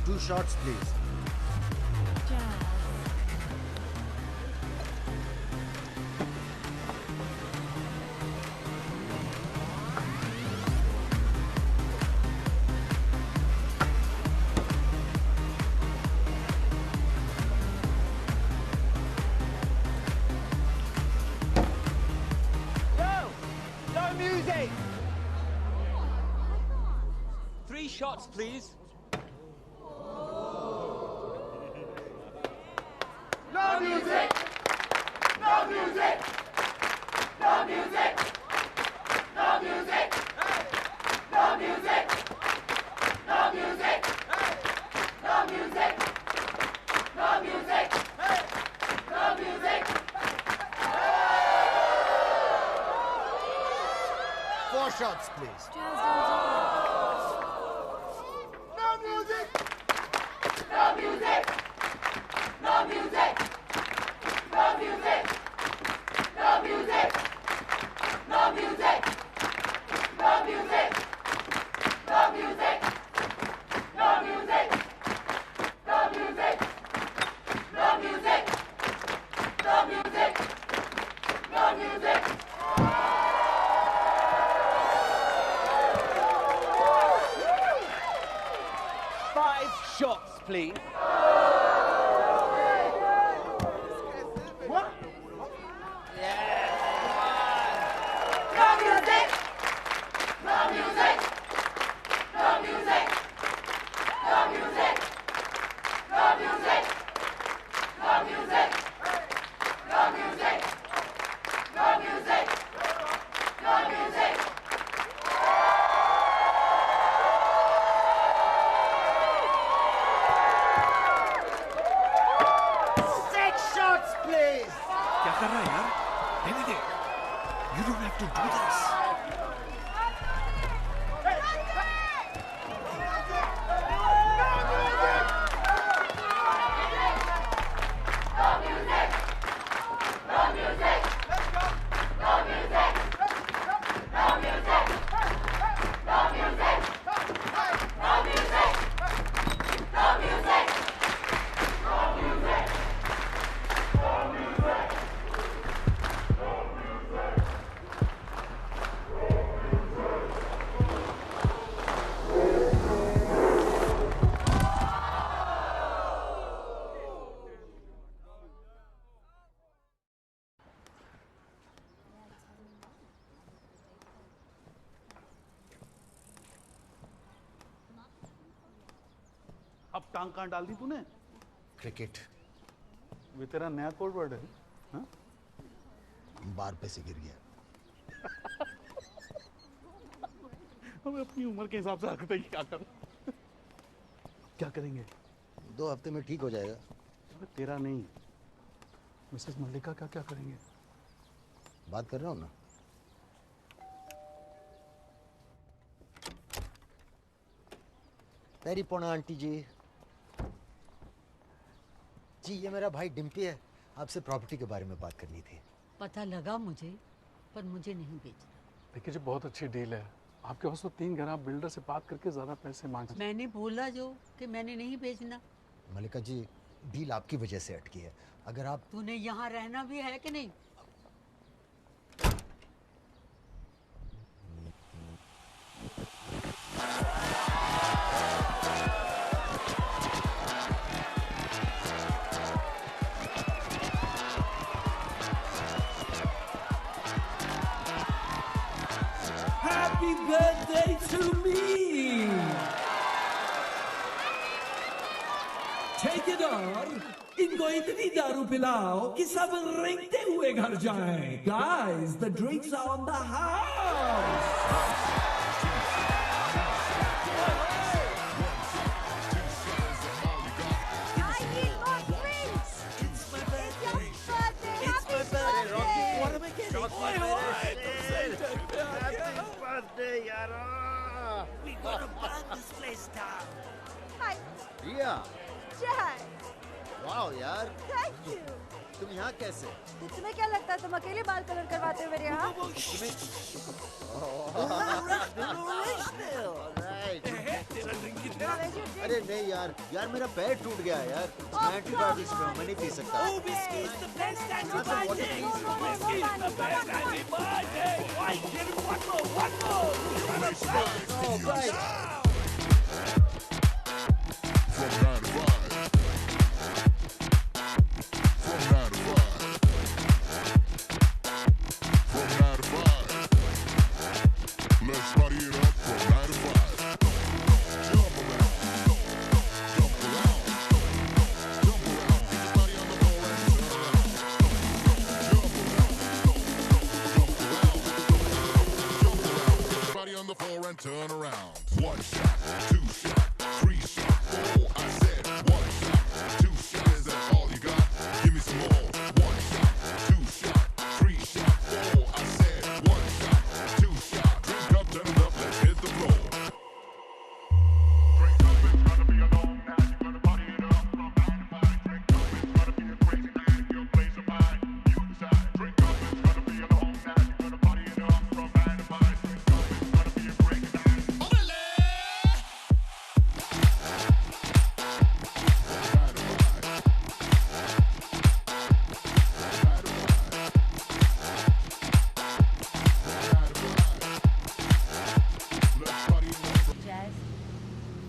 Two shots, please. No music! 3 shots, please. No music! No music! No music! No music! No music! No music! No music! No music! No music! 4 shots, please. No music! No music! No music! No music! No music! No music! No music! No music! No music! No music! No music! No music! No music! Five shots, please. What? No music! No music! No music! No music! No music! No music! No music! No music! No music! कर रहा है यार? रहने दे. You don't have to do this. अब टांग कहाँ डाल दी तूने? क्रिकेट वे तेरा नया कोड वर्ड है? हाँ? बार पे से गिर गया. हमें अपनी उम्र के हिसाब से रखते हैं क्या कर. क्या करेंगे? 2 हफ्ते में ठीक हो जाएगा. अबे तेरा नहीं, मिसेस मल्लिका का क्या करेंगे? बात कर रहा हूँ ना. तेरी पोना आंटी जी. जी ये मेरा भाई डिम्पी है. आपसे प्रॉपर्टी के बारे में बात करनी थी. पता लगा मुझे, पर मुझे नहीं बेचना. देखिए जी बहुत अच्छी डील है आपके पास. तो 3 घर आप बिल्डर से बात करके ज्यादा पैसे मांग. मैंने बोला जो कि मैंने नहीं बेचना. मल्लिका जी डील आपकी वजह से अटकी है. अगर आप तूने यहाँ रहना भी है कि नहीं? Happy birthday to me. Take it on. इनको इतनी दारू पिलाओ कि सब रेंगते हुए घर जाएं. Guys, the drinks are on the house. We gotta burn this place down. Hi. Riya. Jazz. Wow यार. Thank you. तुम यहाँ कैसे? तुम्हें क्या लगता है तुम अकेले बाल कलर करवाते हो मेरे यहाँ? अरे नहीं यार. यार मेरा पैर टूट गया है यार. मैं एंटीबायोटिक्स पे हूँ. मैं नहीं पी सकता. Whiskey is the best antibiotic. Whiskey is the best antibiotic. Why give it one more? Oh, right. Turn around. 1 shot, 2 shot, 3 shot, 4. I said 1 shot, 2 shot. Is that all you got? Give me some more. 1 shot, 2 shot, 3 shot, 4. I said 1 shot, 2 shot. Drink up, turn it up, let's hit the floor. Drink up, it's gonna be a long night. You're gonna party it up from 9 to 5. Drink up, it's gonna be a crazy night. If your place or mine, you decide. Drink up, it's gonna be a long night. You're gonna party it up from 9 to 5. Drink up, it's gonna be a crazy night.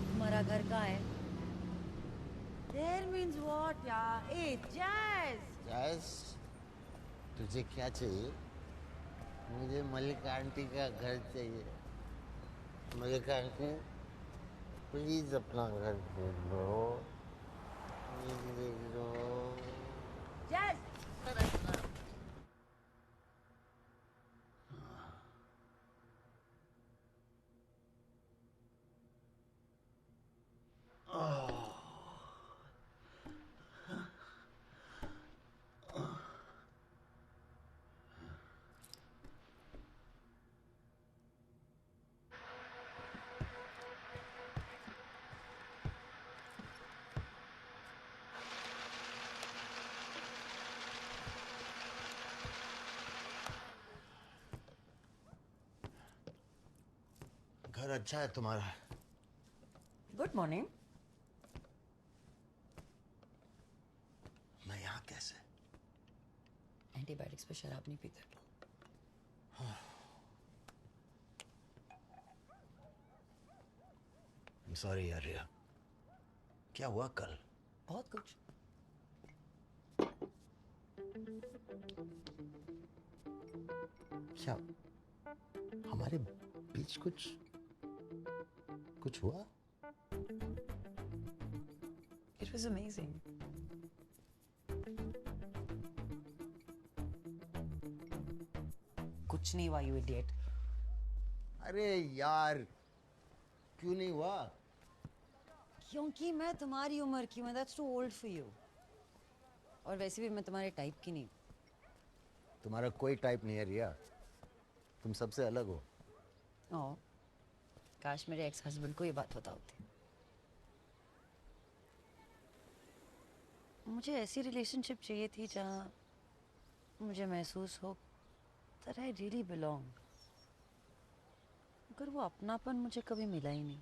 तुम्हारा घर कहाँ है? There means what यार? Hey, Jazz. Jazz, तुझे क्या चाहिए? मुझे मल्लिका आंटी का घर चाहिए. मल्लिका आंटी, प्लीज अपना घर दे दो. प्लीज दे दो. Jazz. घर अच्छा है तुम्हारा। Good morning. मैं यहाँ कैसे? एंटीबायोटिक्स पे शराब नहीं पीते। सॉरी यार रिया। क्या हुआ कल? बहुत कुछ। क्या हमारे बीच कुछ हुआ? It was amazing. कुछ नहीं हुआ, you idiot. अरे यार क्यों नहीं हुआ? क्योंकि मैं तुम्हारी उम्र की हूँ। That's too old for you. और वैसे भी मैं तुम्हारे टाइप की नहीं। तुम्हारा कोई टाइप नहीं है रिया। तुम सबसे अलग हो। ओह, काश मेरे एक्स हस्बैंड को ये बात पता होती। मुझे ऐसी रिलेशनशिप चाहिए थी जहाँ मुझे महसूस हो that I really belong. मगर वो अपनापन मुझे कभी मिला ही नहीं।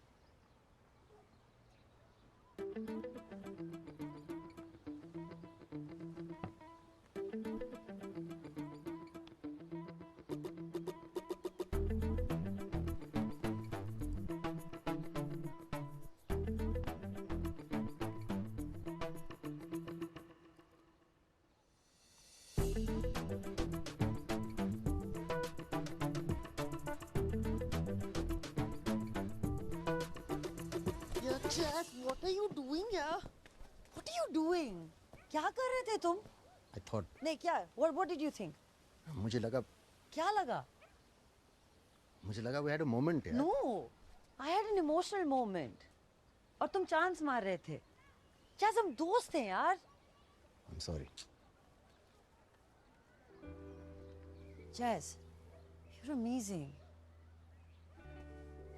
Jazz, what are you doing here? What are you doing? क्या कर रहे थे तुम? I thought. नहीं क्या? What did you think? मुझे लगा क्या लगा? we had a moment यार। No, I had an emotional moment. और तुम चांस मार रहे थे। Jazz, हम दोस्त हैं यार। I'm sorry. Jazz, you're amazing.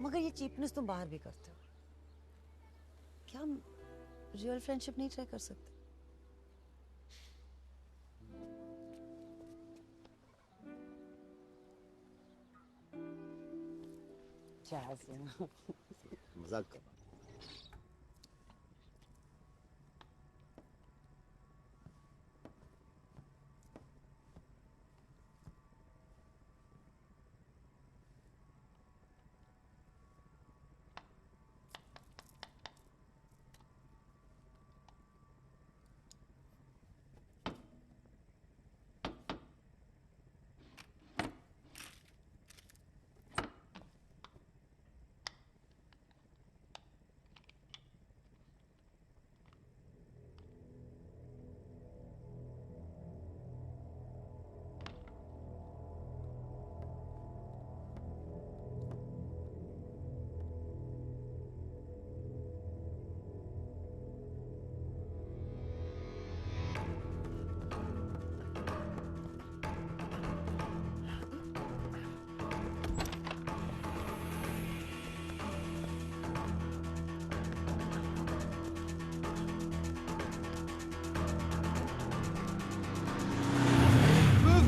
मगर ये चीपनेस तुम बाहर भी करते हो। क्या हम रियल फ्रेंडशिप नहीं ट्राई कर सकते? Jazz, मजाक कर।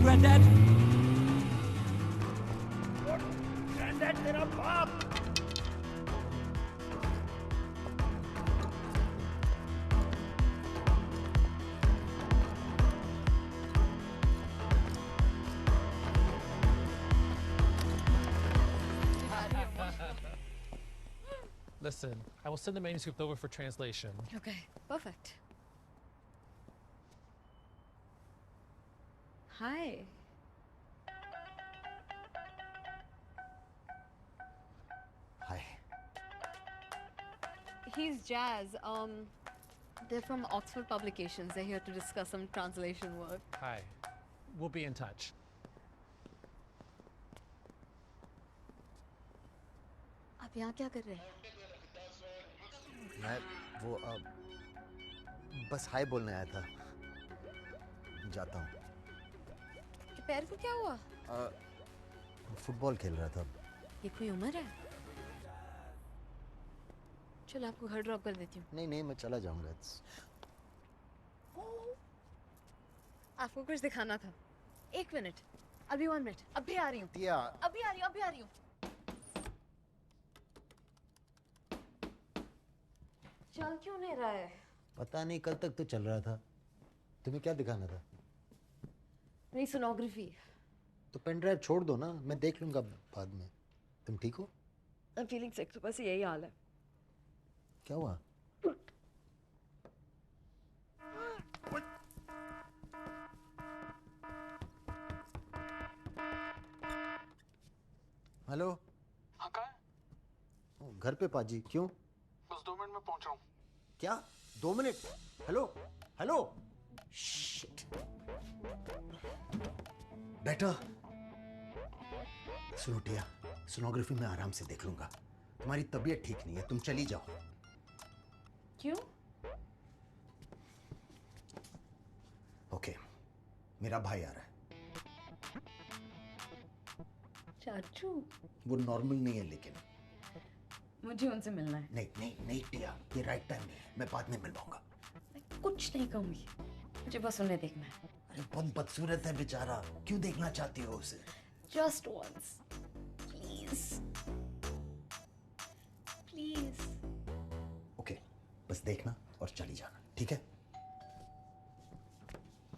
Granddad! Granddad, तेरा बाप! Listen, I will send the manuscript over for translation. Okay, perfect. Hi. Hi. He's Jazz. They're from Oxford Publications. They're here to discuss some translation work. Hi. We'll be in touch. आप यहाँ क्या कर रहे हैं? मैं वो बस हाय बोलने आया था। जाता हूँ। ये पैर को क्या हुआ? फुटबॉल खेल रहा था। ये कोई उम्र है? चलो आपको घर ड्रॉप कर देती हूँ। नहीं मैं चला जाऊँगा। आपको कुछ दिखाना था। 1 मिनट। अभी 1 मिनट। अभी आ रही हूँ। टिया। अभी आ रही हूँ। चल क्यों नहीं रहा है? पता नहीं, कल तक तो चल रहा था। तुम्हें क्या दिखाना था? मेरी सोनोग्राफी। तो पेन ड्राइव छोड़ दो ना, मैं देख लूंगा बाद में। तुम ठीक हो? I'm feeling sick, तो बस यही हाल है। क्या हुआ? हेलो। हाँ, कहाँ है? घर पे पाजी। क्यों? बस 2 मिनट में पहुंच रहा हूँ। क्या 2 मिनट? Hello hello. शिट। बेटा सुनो टिया, सोनोग्राफी में आराम से देख लूंगा। तुम्हारी तबीयत ठीक नहीं है, तुम चली जाओ। क्यों? ओके, मेरा भाई आ रहा है। चाचू? वो नॉर्मल नहीं है लेकिन। मुझे उनसे मिलना है। नहीं नहीं नहीं टिया, ये राइट टाइम नहीं है, मैं बाद में मिलवाऊंगा। मैं कुछ नहीं कहूंगी, मुझे बस उन्हें देखना है। अरे बहुत बदसूरत है बेचारा, क्यों देखना चाहती हो उसे? Just once, please, please. Okay, बस देखना और चली जाना, ठीक है?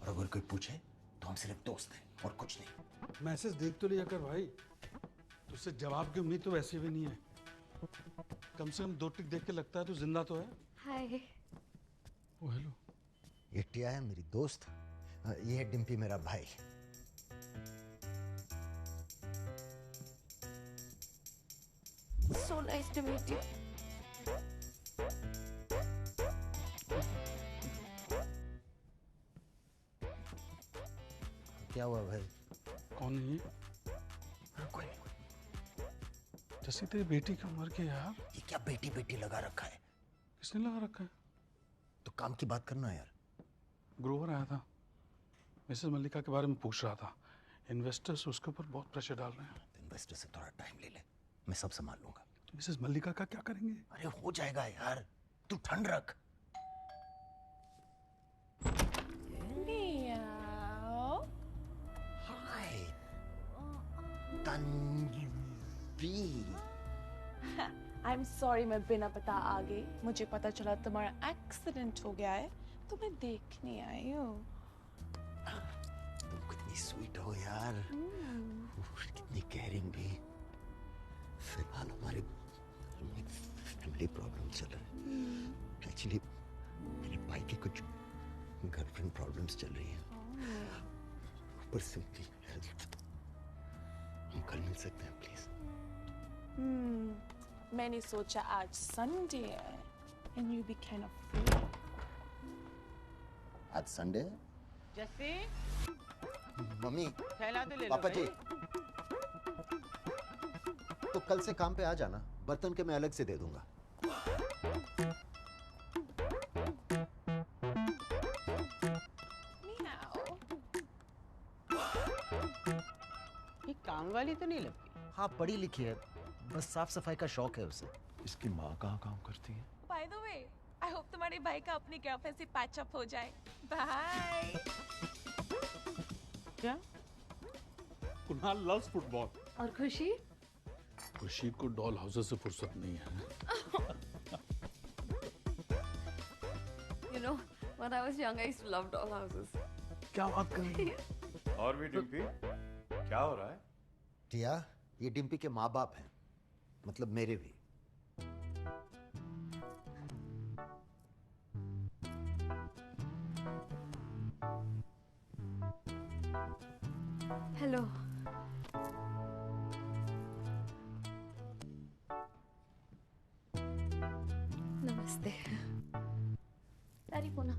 और अगर कोई पूछे तो हम सिर्फ दोस्त हैं और कुछ नहीं। मैसेज देख तो लिया कर भाई, तुझसे जवाब की उम्मीद तो वैसे भी नहीं है। कम से कम 2 टिक देख के लगता है तो जिंदा तो है। हाय। ओ हेलो। ये टिया है मेरी दोस्त, ये है डिम्पी मेरा भाई। So nice to meet you. क्या हुआ भाई? कौन है ये? कोई नहीं। जैसे तेरी बेटी की उम्र के यार। ये क्या बेटी बेटी लगा रखा है? किसने लगा रखा है? तो काम की बात करना यार। ग्रोवर आया था, मिसेस मल्लिका के बारे में पूछ रहा था। इन्वेस्टर्स उसके ऊपर बहुत प्रेशर डाल रहे हैं। इन्वेस्टर से थोड़ा टाइम ले ले, मैं सब संभाल लूंगा। तो मिसेस मल्लिका का क्या करेंगे? अरे हो जाएगा यार, तू ठंड रख। हाय तन्वी। I'm sorry मैं बिना पता आ गई। मुझे पता चला तुम्हारा एक्सीडेंट हो गया है तो मैं देखने आई हूँ। तुम कितनी स्वीट हो यार, कितनी केयरिंग भी। फिलहाल हमारे फैमिली प्रॉब्लम चल रहे हैं। एक्चुअली मेरे भाई के कुछ गर्लफ्रेंड प्रॉब्लम्स चल रही हैं। ऊपर से हम कल मिल सकते हैं प्लीज? मैंने सोचा आज संडे है and you be kind of free. आज संडे है? जैसे मम्मी, थैला तो ले लो पापा जी, तो कल से काम पे आ जाना, बर्तन के मैं अलग से दे दूंगा। ये काम वाली तो नहीं लगती। हाँ पढ़ी लिखी है, बस साफ सफाई का शौक है उसे। इसकी माँ कहाँ काम करती है? By the way, I hope तुम्हारे भाई का अपनी गर्लफ्रेंड से पैच अप हो जाए। Bye. क्या? Kunal loves football. और खुशी? खुशी को डॉल हाउसेस से फुर्सत नहीं है। You know, when I was young, I used to love doll houses. क्या बात कर रही है? और भी डिम्पी, क्या हो रहा है? टिया, ये डिम्पी के माँ बाप हैं, मतलब मेरे भी। हेलो। नमस्ते। तारी पोना।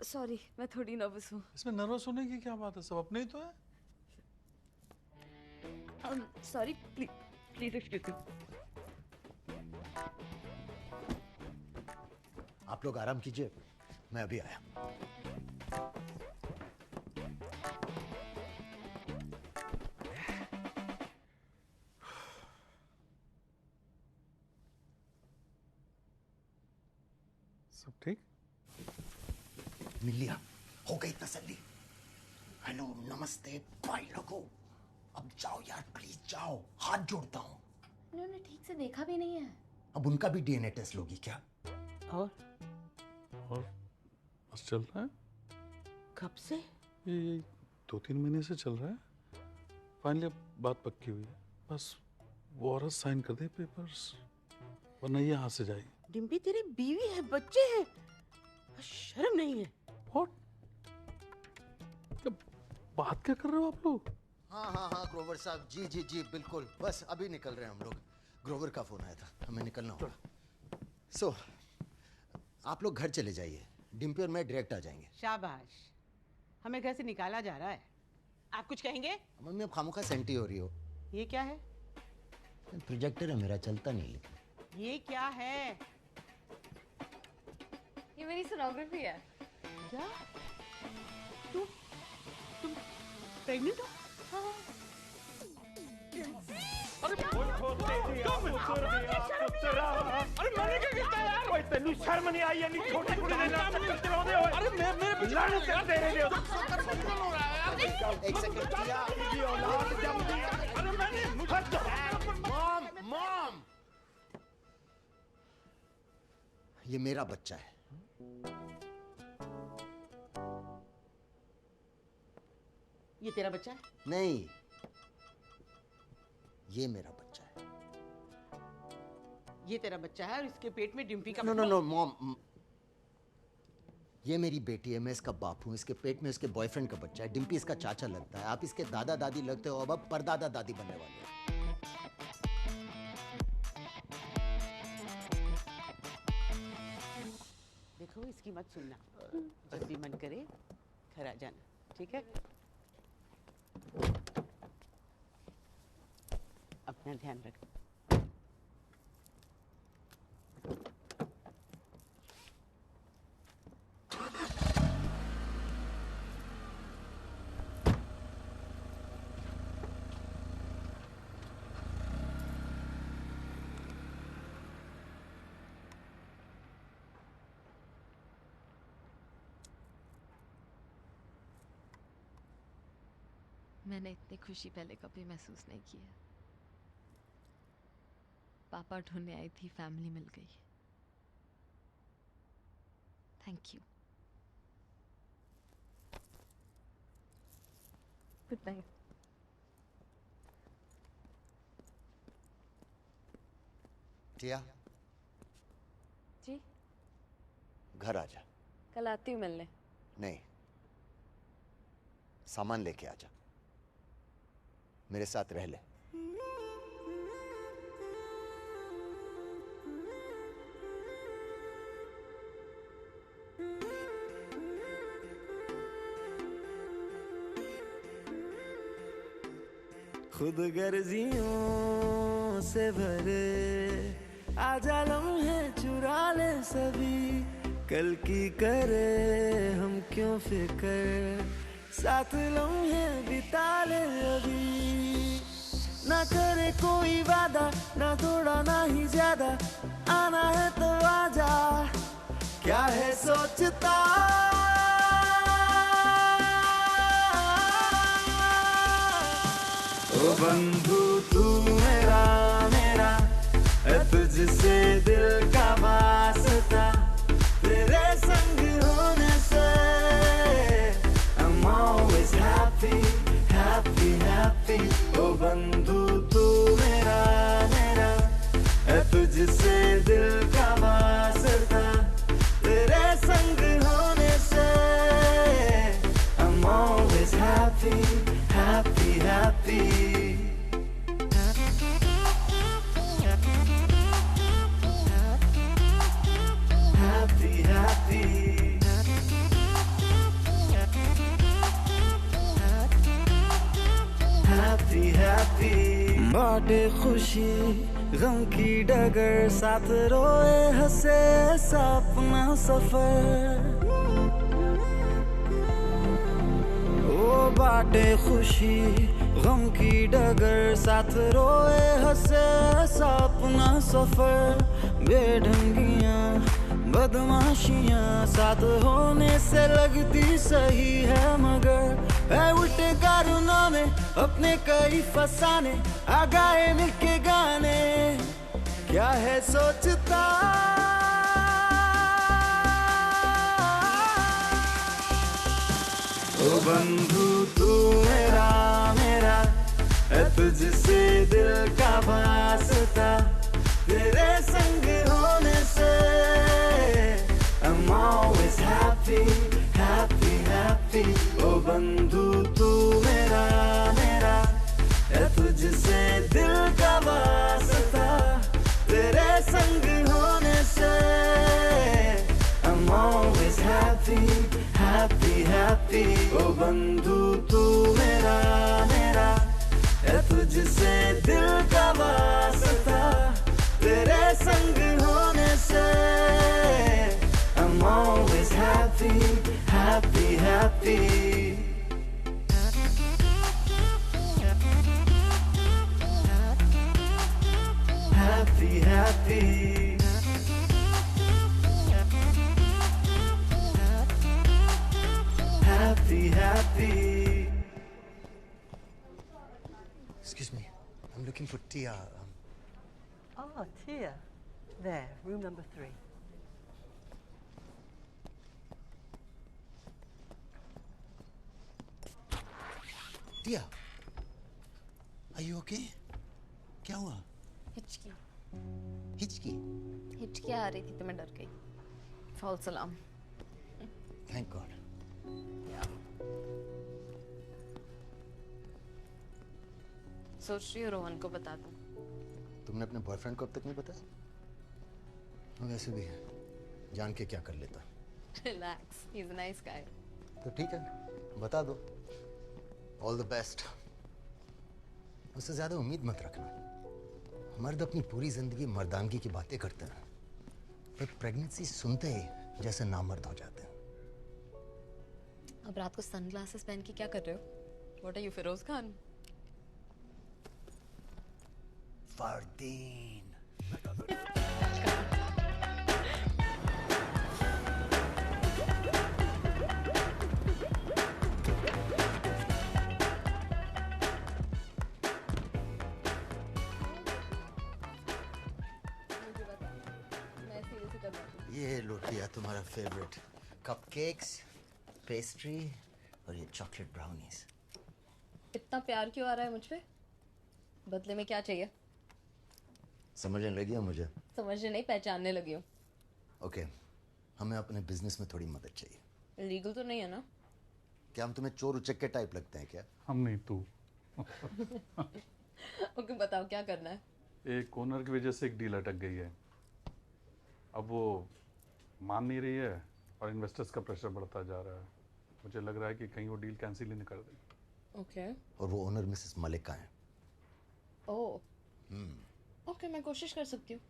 सॉरी, मैं थोड़ी नर्वस हूँ। इसमें नर्वस होने की क्या बात है? सब अपने ही तो है। Sorry, please excuse me. आप लोग आराम कीजिए, मैं अभी आया। सब ठीक? मिल लिया, हो गई तसल्ली। हेलो, नमस्ते, बाय लगो। अब जाओ यार, प्लीज जाओ, हाथ जोड़ता हूँ। उन्होंने ठीक से देखा भी नहीं है। अब उनका भी डीएनए टेस्ट लोगी क्या? और बस चल रहा है। कब से? ये 2-3 महीने से चल रहा है। फाइनली अब बात पक्की हुई है। बस वो औरत साइन कर दे पेपर्स, वरना ये हाथ से जाएगी। डिम्पी तेरी बीवी है, बच्चे हैं, शर्म नहीं है? बात क्या कर रहे हो आप लोग? हाँ ग्रोवर साहब, जी बिल्कुल, बस अभी निकल रहे हैं हम लोग। ग्रोवर का फोन आया था, हमें निकलना होगा। सो आप लोग घर चले जाइए, डिम्पी और मैं डायरेक्ट आ जाएंगे। शाबाश, हमें घर से निकाला जा रहा है। आप कुछ कहेंगे? मम्मी अब खामोखा सेंटी हो रही हो। ये क्या है? प्रोजेक्टर है मेरा, चलता नहीं। लेकिन ये क्या है? ये मेरी सोनोग्राफी है। क्या? तुम प्रेग्नेंट हो? हाँ। अरे मैंने क्या किया यार? ओए तेनू शर्म नहीं आई? यानी छोटी कुड़ी दे नाम करते रहंदे हो। अरे मैं लड़ करते रहंदे हो। एक सेकंड किया। ये औलाद जमदी। अरे मैंने मॉम ये मेरा बच्चा है। ये तेरा बच्चा है? नहीं, ये मेरा बच्चा है। ये तेरा बच्चा है और इसके पेट में डिम्पी का। नो मॉम, ये मेरी बेटी है, मैं इसका बाप हूँ। इसके पेट में इसके बॉयफ्रेंड का बच्चा है। डिम्पी इसका चाचा लगता है। आप इसके दादा दादी लगते हो, अब परदादा दादी बनने वाले हो। देखो इसकी मत सुनना, जब भी मन करे घर आ जाना, ठीक है? अपना ध्यान रख। मैंने इतनी खुशी पहले कभी महसूस नहीं की है। पापा ढूंढने आई थी, फैमिली मिल गई। Thank you. Good night. Tia, ji घर आ जा। कल आती हूँ मिलने। नहीं, सामान लेके आ जा, मेरे साथ रह ले। खुद गर्जियों से भरे आजा लम्हे चुरा ले सभी, कल की करे हम क्यों फिकर, साथ लम्हे बिता ले अभी। ना करे कोई वादा, ना थोड़ा ना ही ज्यादा, आना है तो आजा, क्या है सोचता। ओ बंधु तू मेरा मेरा, तुझसे दिल का वास्ता, तेरे संग होने से I'm always happy, happy, happy। ओ बंधु तू मेरा मेरा, तुझसे दिल का वास्ता, तेरे संग होने से I'm always happy, happy, happy। बाटे खुशी गम की डगर, साथ रोए हंसे सपना सफर। ओ बाटे खुशी गम की डगर, साथ रोए हंसे सपना सफर। बेढंगियां बदमाशियां साथ होने से लगती सही है, मगर है उल्टे कारनामे अपने कई फसाने, आ गाए मिलके गाने, क्या है सोचता ओ बंधु तू मेरा मेरा है तुझसे दिल का वास्ता तेरे संग होने से I'm always happy happy happy ओ बंधु तू मेरा मेरा है तुझसे दिल का वास्ता तेरे संग होने से I'm always happy happy happy ओ बंधु तू मेरा मेरा है तुझसे दिल का वास्ता तेरे संग होने से I'm always happy happy happy happy happy happy happy Excuse me, I'm looking for Tia. Oh, Tia. There, room number 3. Tia, are you okay? क्या हुआ? हिचकी हिचकी? हिचकी आ रही थी तो मैं डर गई फॉल्स अलार्म Thank God. सोच रही हूँ रोहन को बता दूँ तुमने अपने बॉयफ्रेंड को अब तक नहीं बताया? वैसे भी जान के क्या कर लेता? Relax he is a nice guy तो ठीक है, बता दो. All the best. उससे ज्यादा उम्मीद मत रखना. मर्द अपनी पूरी जिंदगी मर्दानगी की बातें करते हैं, पर प्रेगनेंसी सुनते ही जैसे नामर्द हो जाते हैं. अब रात को सनग्लासेस पहन के क्या कर रहे हो? What are you, Firoz Khan? Fardeen. ये लोटिया तुम्हारा फेवरेट. कपकेक्स, पेस्ट्री और ये चॉकलेट ब्राउनीज. इतना प्यार क्यों आ रहा है मुझ पे? बदले में क्या चाहिए? समझने लगी हो मुझे? समझने नहीं, पहचानने लगी हूँ. ओके, हमें अपने बिजनेस में थोड़ी मदद चाहिए. लीगल तो नहीं है ना? क्या हम तुम्हें चोर उचक्के टाइप लगते हैं क्या? हम नहीं, तू. ओके बताओ क्या करना है? एक ओनर की वजह से एक डील अटक गई है. अब वो मान नहीं रही है और इन्वेस्टर्स का प्रेशर बढ़ता जा रहा है. मुझे लग रहा है कि कहीं वो डील कैंसिल ही नहीं कर दे. ओके. और वो ओनर मिसेस मलिका हैं. ओह. ओके, मैं कोशिश कर सकती हूँ.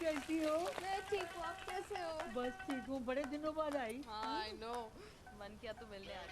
कैसी हो? मैं ठीक हूँ, आप कैसे हो? बस ठीक हूँ, बड़े दिनों बाद आई. हाँ, I know. मन किया तो मिलने आ गई.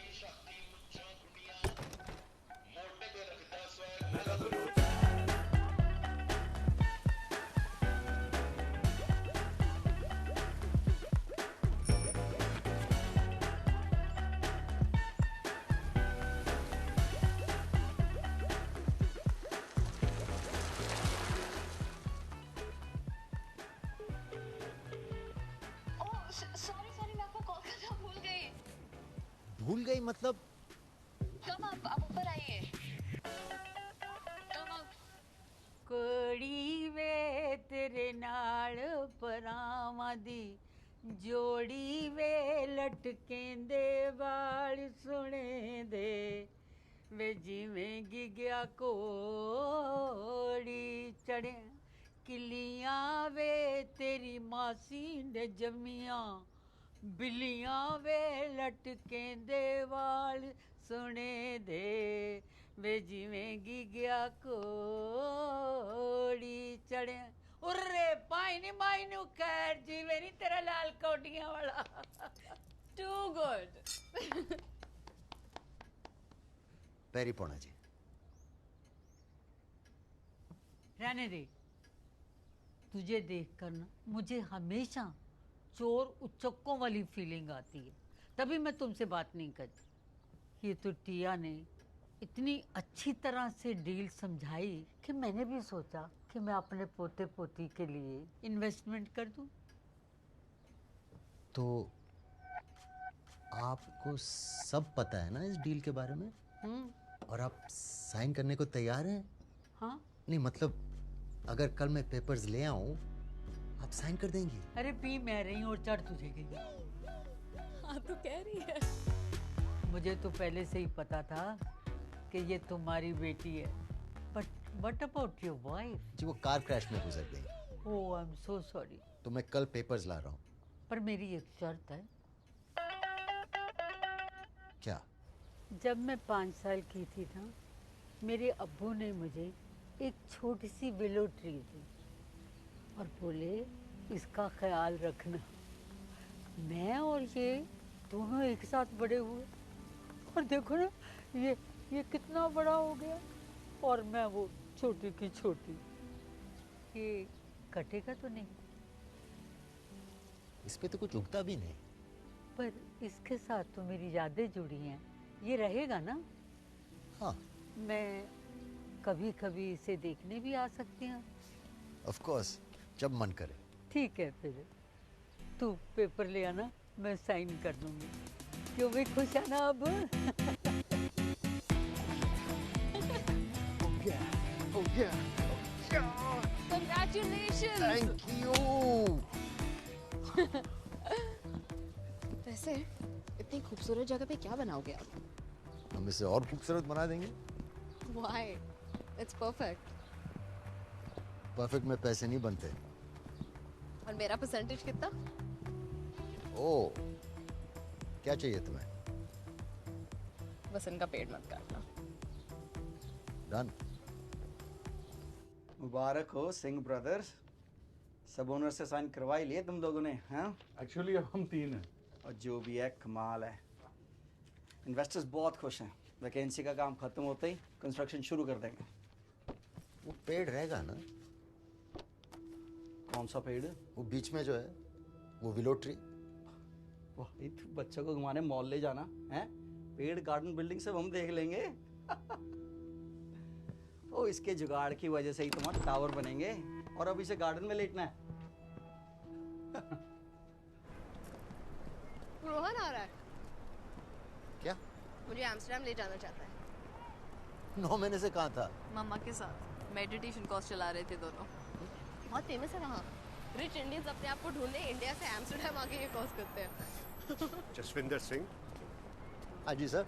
भूल गई मतलब? कब आप ऊपर आइए. कोड़ी वे तेरे नाल परावां दी जोड़ी वे लटकें दे वाल सुने दे वे जिवें गिग्या कोड़ी चढ़े किलियां वे तेरी मासी ने जमियां बिल्लियां वे लटकें दे वाल सुने दे वे जिवें गिग्या कोड़ी चढ़े उर्रे पाइनी माइनू खैर जीवे नी तेरा लाल कोटियां वाला. Too good. पैरी पौना जी. रहने दे. तुझे देखकर ना मुझे हमेशा चोर उचक्कों वाली फीलिंग आती है, तभी मैं तुमसे बात नहीं करती। ये तो टिया ने इतनी अच्छी तरह से डील समझाई कि मैंने भी सोचा कि मैं अपने पोते पोती के लिए इन्वेस्टमेंट कर दूं। तो आपको सब पता है ना इस डील के बारे में? और आप साइन करने को तैयार हैं? हाँ। नहीं मतलब अगर कल मैं पेपर्स ले आऊं, आप साइन कर देंगी? अरे पी मैं रही हूँ और चढ़ तुझे गई। हाँ तो कह रही है। मुझे तो पहले से ही पता था कि ये तुम्हारी बेटी है। But what about your wife? जी वो कार क्रैश में गुजर गई। Oh I am so sorry. तो मैं कल पेपर्स ला रहा हूँ। पर मेरी एक शर्त है। क्या? जब मैं 5 साल की थी ना, मेरे अब्बू ने मुझे एक छोटी सी विलो ट्री दी और बोले इसका ख्याल रखना। मैं और ये दोनों एक साथ बड़े हुए और देखो ना ये कितना बड़ा हो गया और मैं वो छोटी की छोटी। ये कटेगा तो नहीं? इस पे तो कुछ उगता भी नहीं। पर इसके साथ तो मेरी यादें जुड़ी हैं, ये रहेगा ना? हाँ। मैं कभी कभी इसे देखने भी आ सकती हूँ? ऑफ कोर्स, जब मन करे। ठीक है फिर तू पेपर ले आना, मैं साइन कर दूंगी। क्यों भी खुश है ना अब? Oh yeah. Congratulations. Thank you. वैसे इतनी खूबसूरत जगह पे क्या बनाओगे आप? हम इसे और खूबसूरत बना देंगे। Why? It's perfect. परफेक्ट में पैसे नहीं बनते। और मेरा परसेंटेज कितना? ओह, क्या चाहिए तुम्हें? बस इनका पेट मत काटना। डन। मुबारक हो सिंह ब्रदर्स, सब ओनर से साइन करवा ही लिए तुम लोगों ने? हाँ एक्चुअली अब हम 3 हैं। और जो भी है कमाल है। इन्वेस्टर्स बहुत खुश हैं। वैकेंसी का काम खत्म होते ही कंस्ट्रक्शन शुरू कर देंगे। वो पेड़ रहेगा ना? कौन सा पेड़? वो बीच में जो है, वो विलो ट्री। वही तो बच्चों को घुमाने मॉल ले जाना है। पेड़ गार्डन बिल्डिंग सब हम देख लेंगे। ओ इसके जुगाड़ की वजह से ही तुम्हारा टावर बनेंगे और अब इसे गार्डन में लेटना है। रोहन आ रहा है। क्या? मुझे एम्स्टर्डम ले जाना चाहता है। 9 महीने से कहाँ था? मम्मा के साथ मेडिटेशन कोर्स चला रहे थे दोनों। बहुत फेमस है वहाँ। रिच इंडियंस अपने आप को ढूंढने इंडिया से एम्स्टर्डम आके ये कोर्स करते हैं। जसविंदर सिंह। हाँ जी सर।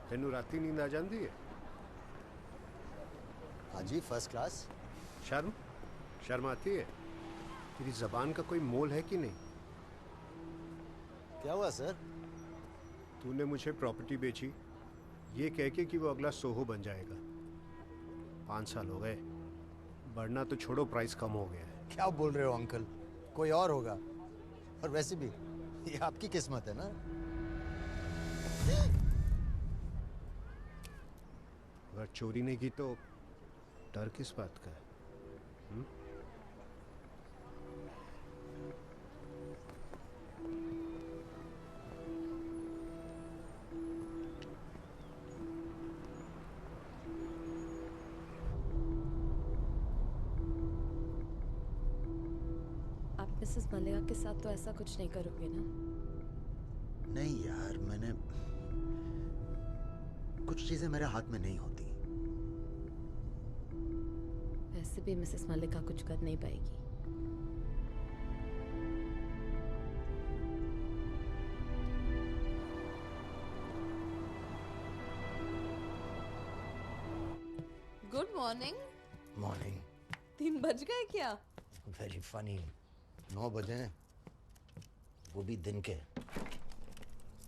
तेनू राती नींद आ जाती है? हाँ जी, फर्स्ट क्लास। शर्म आती है? तेरी जबान का कोई मोल है कि नहीं? क्या हुआ सर? तूने मुझे प्रॉपर्टी बेची ये कह के कि वो अगला सोहो बन जाएगा। 5 साल हो गए, बढ़ना तो छोड़ो, प्राइस कम हो गया है। क्या बोल रहे हो अंकल? कोई और होगा। और वैसे भी ये आपकी किस्मत है ना। अगर चोरी नहीं की तो डर किस बात का है? आप मिसेस मलिका के साथ तो ऐसा कुछ नहीं करोगे ना? नहीं यार, मैंने कुछ चीजें मेरे हाथ में नहीं होती। वैसे भी मिसेस मलिका कुछ कर नहीं पाएगी। Good morning. मॉर्निंग। 3 बज गए क्या? Very funny. 9 बजे, वो भी दिन के।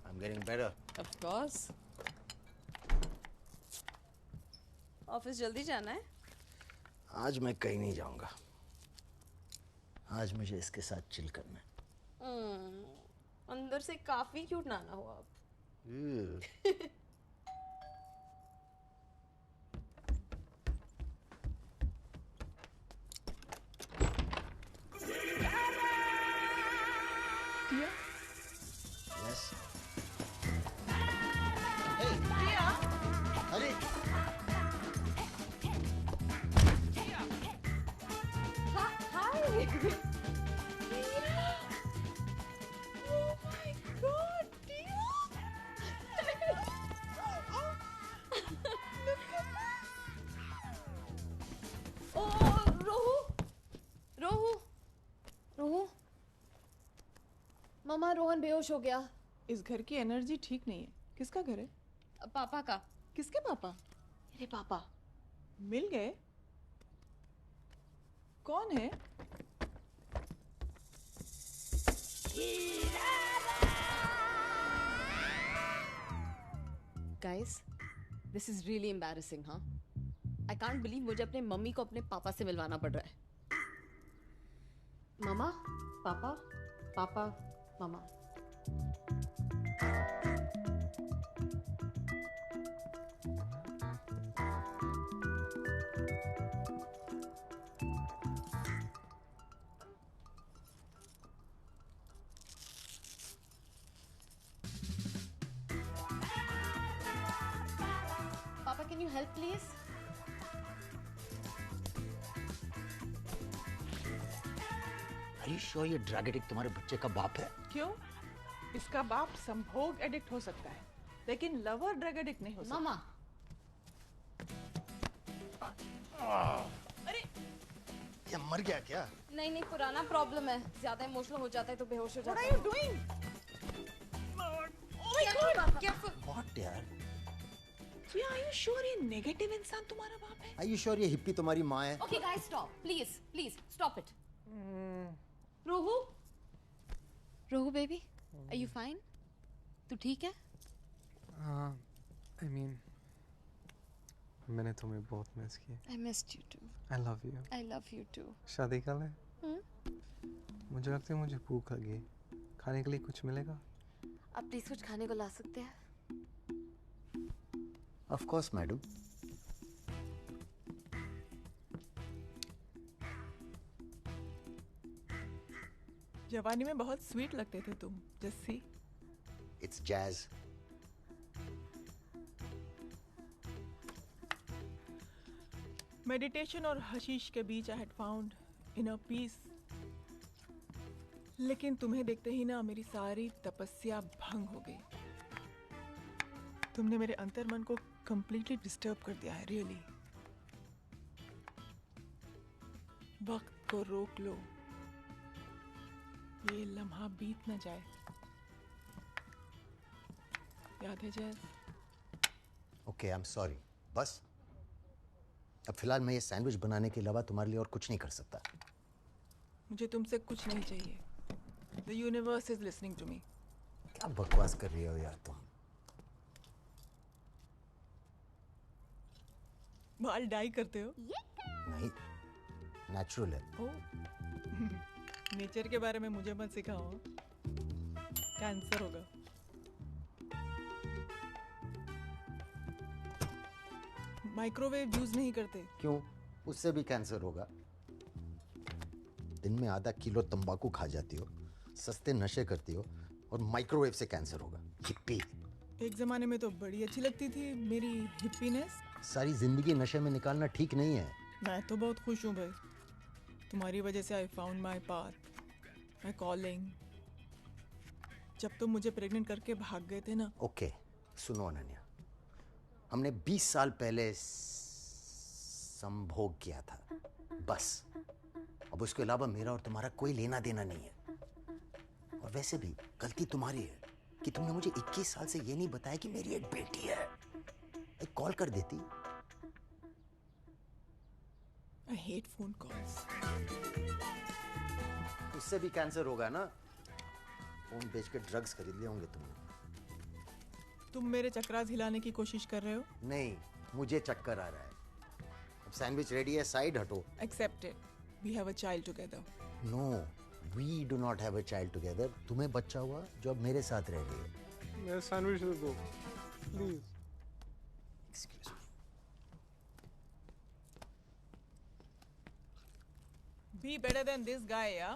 I'm getting better. Of course. Office जल्दी जाना है? आज मैं कहीं नहीं जाऊंगा। आज मुझे इसके साथ चिल करना है। अंदर से काफी क्यूट नाना हो आप। Jazz. Hey. अरे Hi. Oh my God, Tia. Oh, रोहू, रोहू, रोहू, मामा रोहन बेहोश हो गया। इस घर की एनर्जी ठीक नहीं है। किसका घर है? पापा का। किसके पापा? मेरे पापा। मिल गए? कौन है? Guys, this is really embarrassing, huh? I can't believe मुझे अपने मम्मी को अपने पापा से मिलवाना पड़ रहा है। मामा, पापा, पापा, मामा। Papa, can you help, please? Are you sure ये ड्रग एडिक्ट तुम्हारे बच्चे का बाप है? क्यों? इसका बाप संभोग एडिक्ट हो सकता है, लेकिन लवर ड्रग एडिक्ट नहीं हो सकता। मामा। अरे, ये मर गया क्या? नहीं नहीं, पुराना प्रॉब्लम है। ज्यादा इमोशनल हो जाता है तो बेहोश हो जाता है। What are you doing? Oh my God! Careful. What यार? क्या are you sure ये नेगेटिव इंसान तुम्हारा बाप है? Are you sure ये हिप्पी तुम्हारी माँ है? Okay, guys, stop. Please, please, stop it. Rohu, rohu baby, are you fine? तू ठीक है? I mean, मैंने तुम्हें बहुत मिस किया। I missed you too. I love you. I love you too. शादी कल है? मुझे लगता है मुझे भूख लगी है। खाने के लिए कुछ मिलेगा? आप प्लीज कुछ खाने को ला सकते हैं? Of course, madam. जवानी में बहुत स्वीट लगते थे तुम, जस्सी। It's jazz. मेडिटेशन और हशीश के बीच I had found inner peace. लेकिन तुम्हें देखते ही ना मेरी सारी तपस्या भंग हो गई। तुमने मेरे अंतर्मन को completely डिस्टर्ब कर दिया है, रियली। वक्त को रोक लो, ये लम्हा बीत न जाए। याद है जैस? Okay, I'm sorry. बस अब फिलहाल मैं ये सैंडविच बनाने के अलावा तुम्हारे लिए और कुछ नहीं कर सकता। मुझे तुमसे कुछ नहीं चाहिए। The universe is listening to me. क्या बकवास कर रही हो यार तुम? बाल डाई करते हो? नहीं, नेचुरल है। नेचर के बारे में मुझे मत सिखाओ, कैंसर होगा। माइक्रोवेव यूज नहीं करते। क्यों? उससे भी कैंसर होगा। दिन में आधा किलो तंबाकू खा जाती हो, सस्ते नशे करती हो और माइक्रोवेव से कैंसर होगा। हिप्पी। एक जमाने में तो बड़ी अच्छी लगती थी मेरी हिप्पीनेस। सारी जिंदगी नशे में निकालना ठीक नहीं है। मैं तो बहुत खुश हूँ भाई, तुम्हारी वजह से I found my path, my calling. जब तुम मुझे प्रेग्नेंट करके भाग गए थे ना। ओके, सुनो अनन्या, हमने 20 साल पहले संभोग किया था, बस। अब उसके अलावा मेरा और तुम्हारा कोई लेना देना नहीं है। और वैसे भी गलती तुम्हारी है कि तुमने मुझे 21 साल से ये नहीं बताया कि मेरी एक बेटी है। एक कॉल कर देती। I hate phone calls. उससे भी कैंसर होगा ना। फोन बेच के ड्रग्स खरीद लिए होंगे तुमने। तुम मेरे चक्रास हिलाने की कोशिश कर रहे हो? नहीं, मुझे चक्कर आ रहा है। अब सैंडविच रेडी है, साइड हटो। Accepted. We have a child together. No, we do not have a child together. तुम्हें बच्चा हुआ जो अब मेरे साथ रह रही है। मेरा सैंडविच दे दो, please. Excuse me. Be better than this guy, yeah?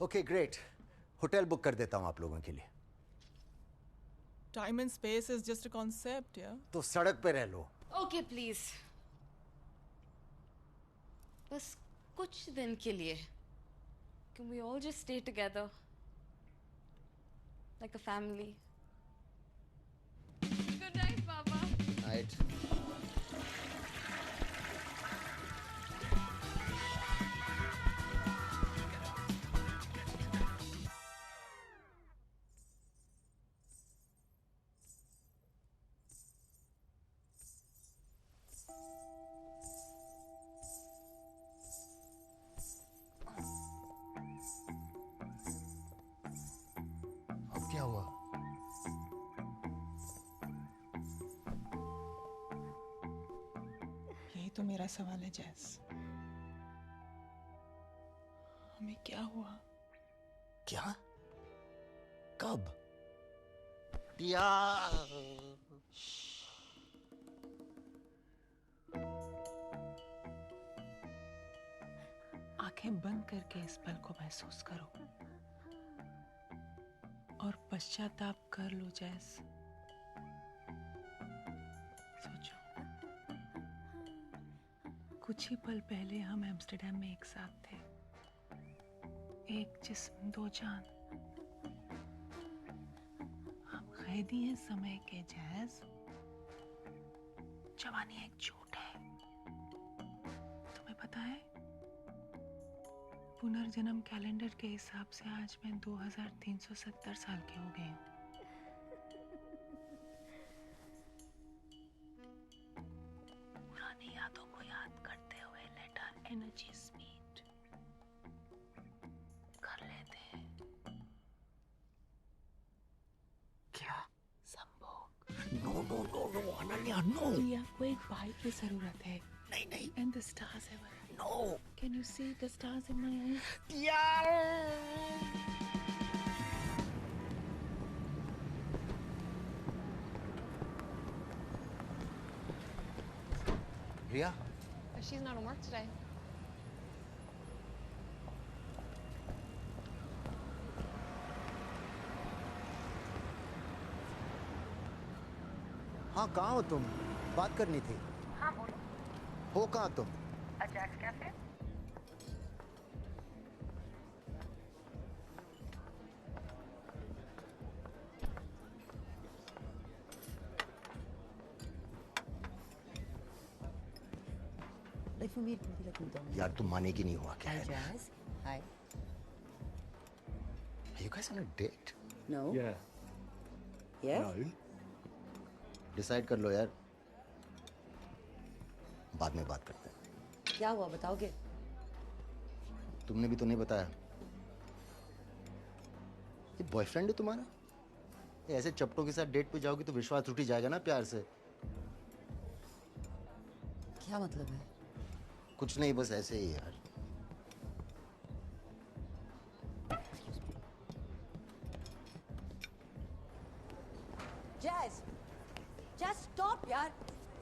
Okay, great. Hotel book कर देता हूँ आप लोगों के लिए। Time and space is just a concept, yeah? तो सड़क पे रह लो। Okay, please. बस कुछ दिन के लिए. Can we all just stay together? Like a family. Good night, Papa. Night. अब क्या हुआ? यही तो मेरा सवाल है जैस। हमें क्या हुआ? क्या? कब? टिया। आंखें बंद करके इस पल को महसूस करो और पश्चाताप कर लो जैस। सोचो, कुछ ही पल पहले हम एम्स्टर्डम में एक साथ थे, एक जिस्म दो जान। हम कैदी हैं समय के जैस। जवानी एक झूठ है, तुम्हें पता है? पुनर्जन्म कैलेंडर के हिसाब से आज मैं 2370 साल की हो गई हूँ। पुरानी यादों को याद करते हुए लेट आवर एनर्जीज मीट कर लेते हैं। क्या? संभोग। No no no no Ananya no. Riya को एक भाई की जरूरत है। नहीं नहीं। And the stars have arrived. No. Can you see the stars in my eyes? Riya? She's not on work today. हाँ, कहाँ हो तुम? बात करनी थी। हाँ बोलो। हो कहाँ तुम? Ajax cafe? If you meet me, let me know. यार तुम मानेगी नहीं हुआ क्या Hi, है? Jazz. Hi. Are you guys on a date? No. Yeah. Yes. No. Decide कर लो यार। बाद में बात करते हैं। क्या हुआ बताओगे? तुमने भी तो नहीं बताया। ये बॉयफ्रेंड है तुम्हारा? ये ऐसे चपटों के साथ डेट पे जाओगी तो विश्वास टूट ही जाएगा ना प्यार से। क्या मतलब है? कुछ नहीं, बस ऐसे ही यार। Jazz. Jazz, stop यार।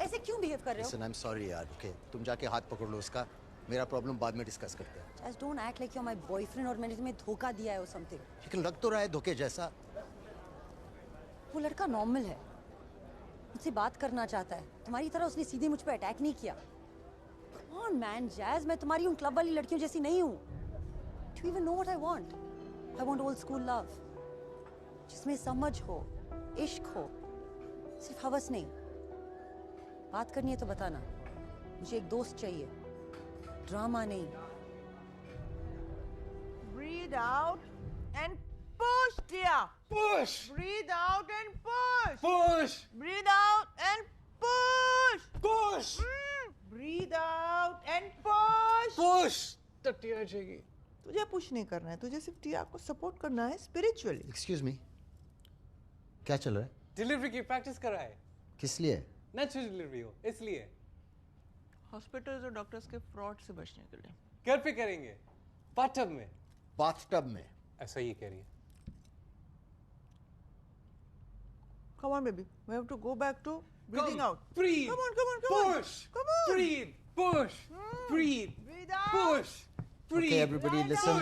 ऐसे क्यों बिहेव कर रहे हो? Listen, I'm sorry यार, okay? तुम जाके हाथ पकड़ लो उसका। मेरा प्रॉब्लम बाद में डिस्कस करते हैं। Jazz, don't act like you're my boyfriend और मैंने तुम्हें धोखा दिया है or something. लेकिन लग तो रहा है धोखे जैसा। वो लड़का नॉर्मल है, मुझसे बात करना चाहता है। तुम्हारी तरह उसने सीधे मुझ पे अटैक नहीं किया। Come on man, Jazz, मैं तुम्हारी उन क्लब वाली लड़कियों जैसी नहीं हूँ। Do you even know what I want? I want old school love, जिसमें समझ हो, इश्क हो, सिर्फ हवस नहीं। बात करनी है तो बताना। मुझे एक दोस्त चाहिए, ड्रामा नहीं। Breathe out and push, dear. Push. Breathe out and push. Push. Breathe out and push. Push. Breathe out and push. Push. तो टिया चाहिए। तुझे पुश नहीं करना है, तुझे सिर्फ टिया को सपोर्ट करना है स्पिरिचुअली। Excuse me, क्या चल रहा है? डिलीवरी की प्रैक्टिस कराए। किस लिए? नेचुरल डिलीवरी हो इसलिए। हॉस्पिटल्स और डॉक्टर्स के फ्रॉड से बचने के लिए। घर पे करेंगे, बाथटब में। बाथटब में? ऐसा ही कह रही है। Come on, baby. We have to go back to breathing out. Breathe. Come on, come on, come on. Push. Come on. Breathe. Push. Breathe. Breathe out. Push. Okay, everybody listen.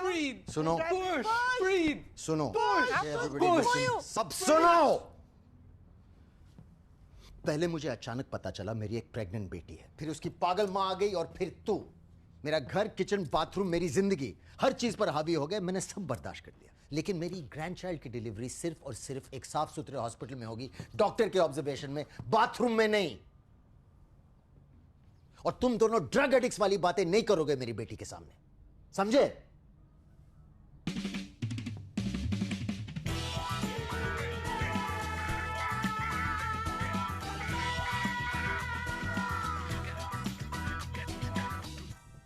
Breathe. सुनो. Breathe. सुनो. Push. Okay, everybody listen. सब सुनो. पहले मुझे अचानक पता चला मेरी एक प्रेग्नेंट बेटी है, फिर उसकी पागल माँ आ गई और फिर तू. मेरा घर, किचन, बाथरूम, मेरी जिंदगी हर चीज पर हावी हो गए. मैंने सब बर्दाश्त कर लिया, लेकिन मेरी ग्रैंडचाइल्ड की डिलीवरी सिर्फ और सिर्फ एक साफ सुथरे हॉस्पिटल में होगी, डॉक्टर के ऑब्जर्वेशन में, बाथरूम में नहीं. और तुम दोनों ड्रग एडिक्ट्स वाली बातें नहीं करोगे मेरी बेटी के सामने, समझे?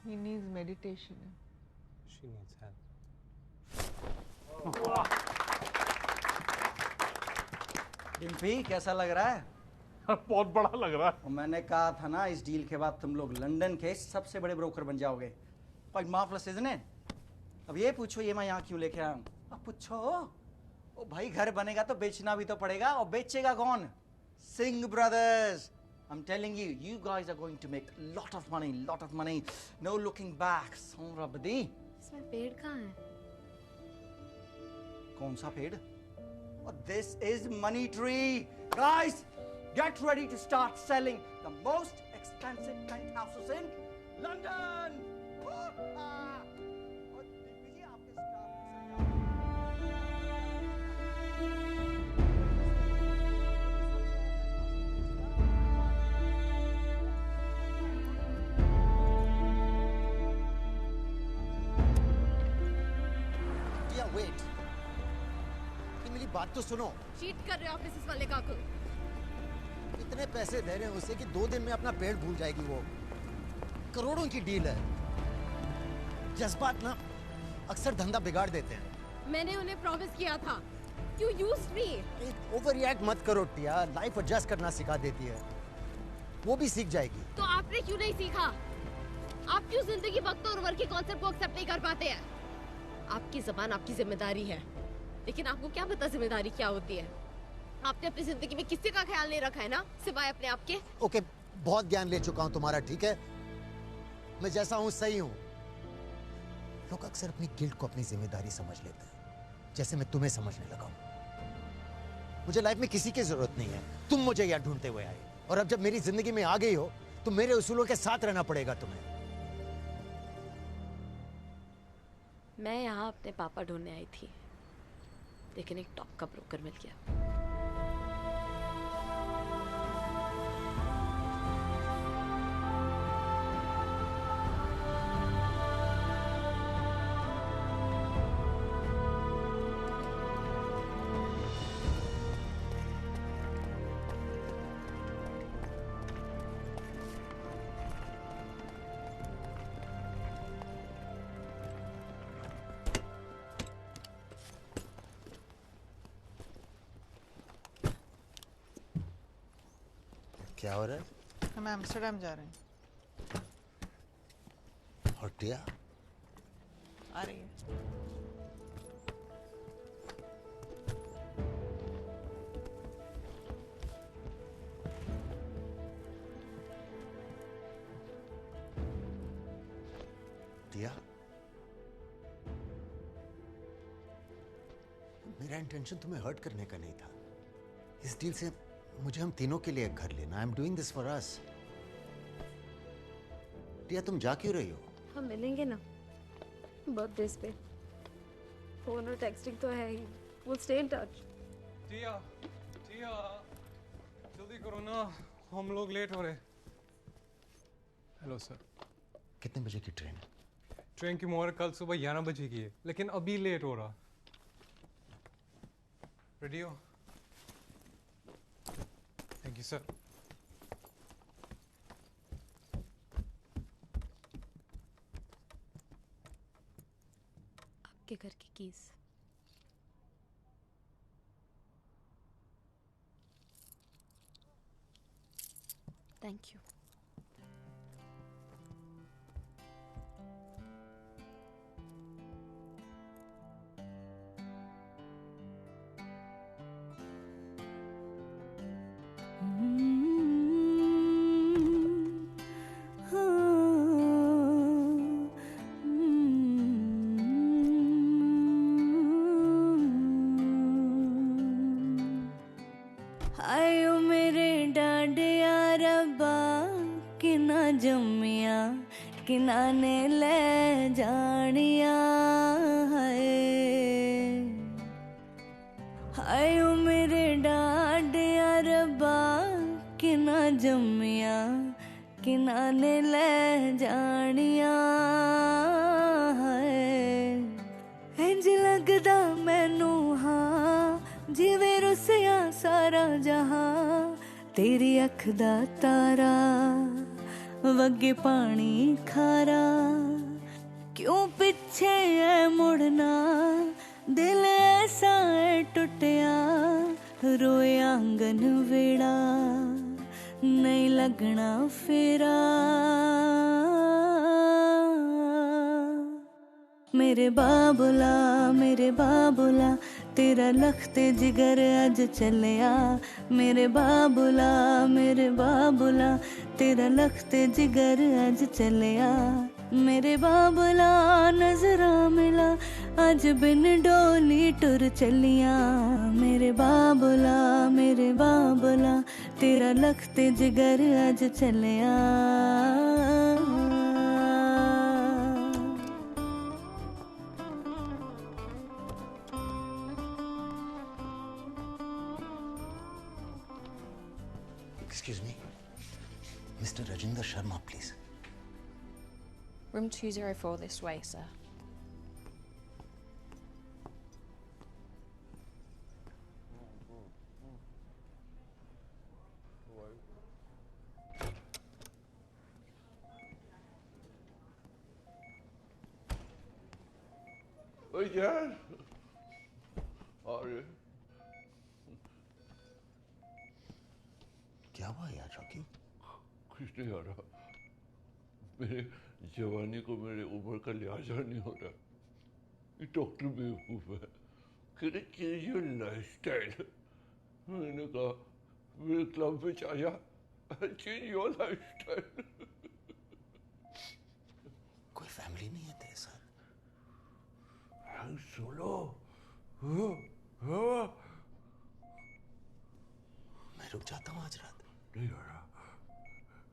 He needs meditation. She needs help. Dimpy, कैसा लग रहा है? बहुत बड़ा लग रहा है। और मैंने कहा था ना, इस डील के बाद तुम लोग लंदन के सबसे बड़े ब्रोकर बन जाओगे। Quite marvelous, isn't it? अब ये पूछो, ये मैं यहाँ क्यों लेके आया हूँ? अब पूछो, ओ भाई घर बनेगा तो बेचना भी तो पड़ेगा, और बेचेगा कौन? Singh brothers. I'm telling you, you guys are going to make lot of money, no looking back. Somra बदी। इसमें पेड़ कहाँ है? कौन सा पेड़? और this is money tree, guys. Get ready to start selling the most expensive penthouses in London. Yeah, wait. मेरी बात तो सुनो. चीट कर रहे हो ऑफिस वाले काकू. इतने पैसे दे रहे हैं उसे कि 2 दिन में अपना पेड़ भूल जाएगी वो. करोड़ों की डील है. जज्बात ना अक्सर धंधा बिगाड़ देते हैं. मैंने उन्हें प्रॉमिस किया था. You used me. Over react मत करो टिया. लाइफ एडजस्ट करना सिखा देती है. वो भी सीख जाएगी. तो आपने क्यों नहीं सीखा? आप क्यों जिंदगी, वक्त और उम्र के कॉन्सेप्ट को एक्सेप्ट नहीं कर पाते हैं? आपकी जबान आपकी जिम्मेदारी है, लेकिन आपको क्या पता जिम्मेदारी क्या होती है? आपने अपनी जिंदगी में किसी का ख्याल नहीं रखा है ना, सिवाय अपने आप के. ओके, बहुत ज्ञान ले चुका हूं तुम्हारा, ठीक है? मैं जैसा हूं सही हूं. लोग अक्सर अपनी गिल्ट को अपनी जिम्मेदारी समझ लेते हैं, जैसे मैं तुम्हें समझने लगा हूं. मुझे लाइफ में किसी की जरूरत नहीं है. तुम मुझे यहाँ ढूंढते हुए आए, और अब जब मेरी जिंदगी में आ गई हो तो मेरे उसूलों के साथ रहना पड़ेगा तुम्हें. मैं यहाँ अपने पापा ढूंढने आई थी, लेकिन एक टॉप का ब्रोकर मिल गया. क्या हो रहा है? हम एम्स्टर्डम जा रहे हैं. और टिया? आ रही है. टिया? मेरा इंटेंशन तुम्हें हर्ट करने का नहीं था. इस डील से मुझे हम तीनों के लिए एक घर लेना. I am doing this for us. Tia, तुम जा क्यों रही हो? हम मिलेंगे ना बर्थडेज पे. फोन और टेक्सटिंग तो है ही. We'll stay in touch. टिया, जल्दी करो ना, हम लोग लेट हो रहे. Hello sir. कितने बजे की ट्रेन? ट्रेन की मोहर कल सुबह 11 बजे की है, लेकिन अभी लेट हो रहा. रेडी हो? Thank you sir. आपके घर की कीज. Thank you. जम्मिया किना ने ले जानिया हाय हाय ओ मेरे डाडिया रब्बा किना जम्मिया किना ने ले जानिया हाय इंज लगदा मैनू हाँ जिवें रुसिया सारा जहां तेरी अख दा तारा वगे पानी खारा क्यों पीछे है मुड़ना दिल ऐसा है टुटिया रोए आंगन वेड़ा नहीं लगना फेरा मेरे बाबुला तेरा लखते जिगर अज चलिया मेरे बाबुला तेरा लखते जिगर अज चलिया मेरे बाबुला नजरा मिला अज बिन डोली टुर चलिया मेरे बाबुला तेरा लखते जिगर अज चलिया Excuse me. Mr. Rajinder Sharma, please. Room 204 this way, sir. Oi, Jan. अरे क्या हुआ यार रॉकी? कुछ नहीं हो रहा। मेरे जवानी को मेरे उम्र का लिहाजा नहीं हो रहा। ये डॉक्टर बेवकूफ है। कहते चेंज योर लाइफस्टाइल। मैंने कहा मेरे क्लब में आया चेंज योर लाइफस्टाइल। कोई फैमिली नहीं है तेरे साथ? सोलो। मैं रुक जाता हूँ आज रात। नहीं हो रहा।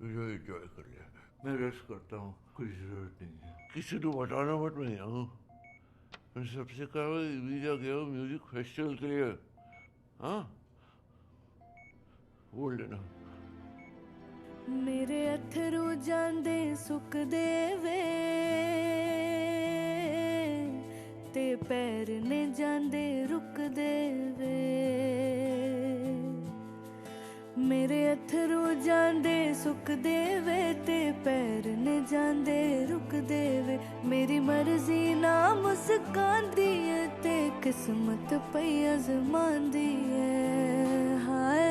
मुझे एंजॉय कर लिया। मैं रेस्ट करता हूँ। कोई जरूरत नहीं है। किसी को बताना मत मैं यहाँ हूँ। मैं सबसे कहा वीजा गया हूँ म्यूजिक फेस्टिवल के लिए। हाँ? बोल देना। मेरे अथरू जांदे सुख देवे ते पैर ने जांदे रुक देवे मेरे अथरू जांदे सुख देवे ते पैर ने जांदे रुक देवे मेरी मर्जी ना मुस्कांदी है ते किस्मत पई अजमांदी है हाय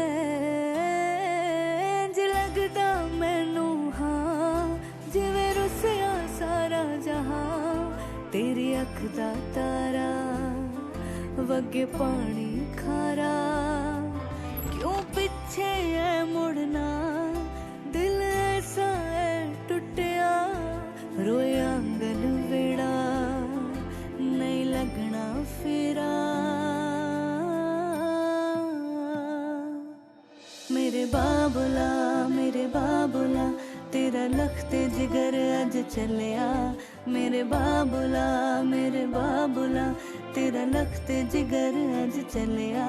इंज लगदा मैनू हाँ जिवें रुसिया सारा जहां तेरी अख दा तारा वगे पानी खारा क्यों पीछे है मुड़ना दिल ऐसा है टुटिया रोए आंगन वेड़ा नहीं लगना फेरा मेरे बाबुला तेरा लखते जिगर अज चलिया मेरे बाबुला तेरा लखते जिगर अज चलिया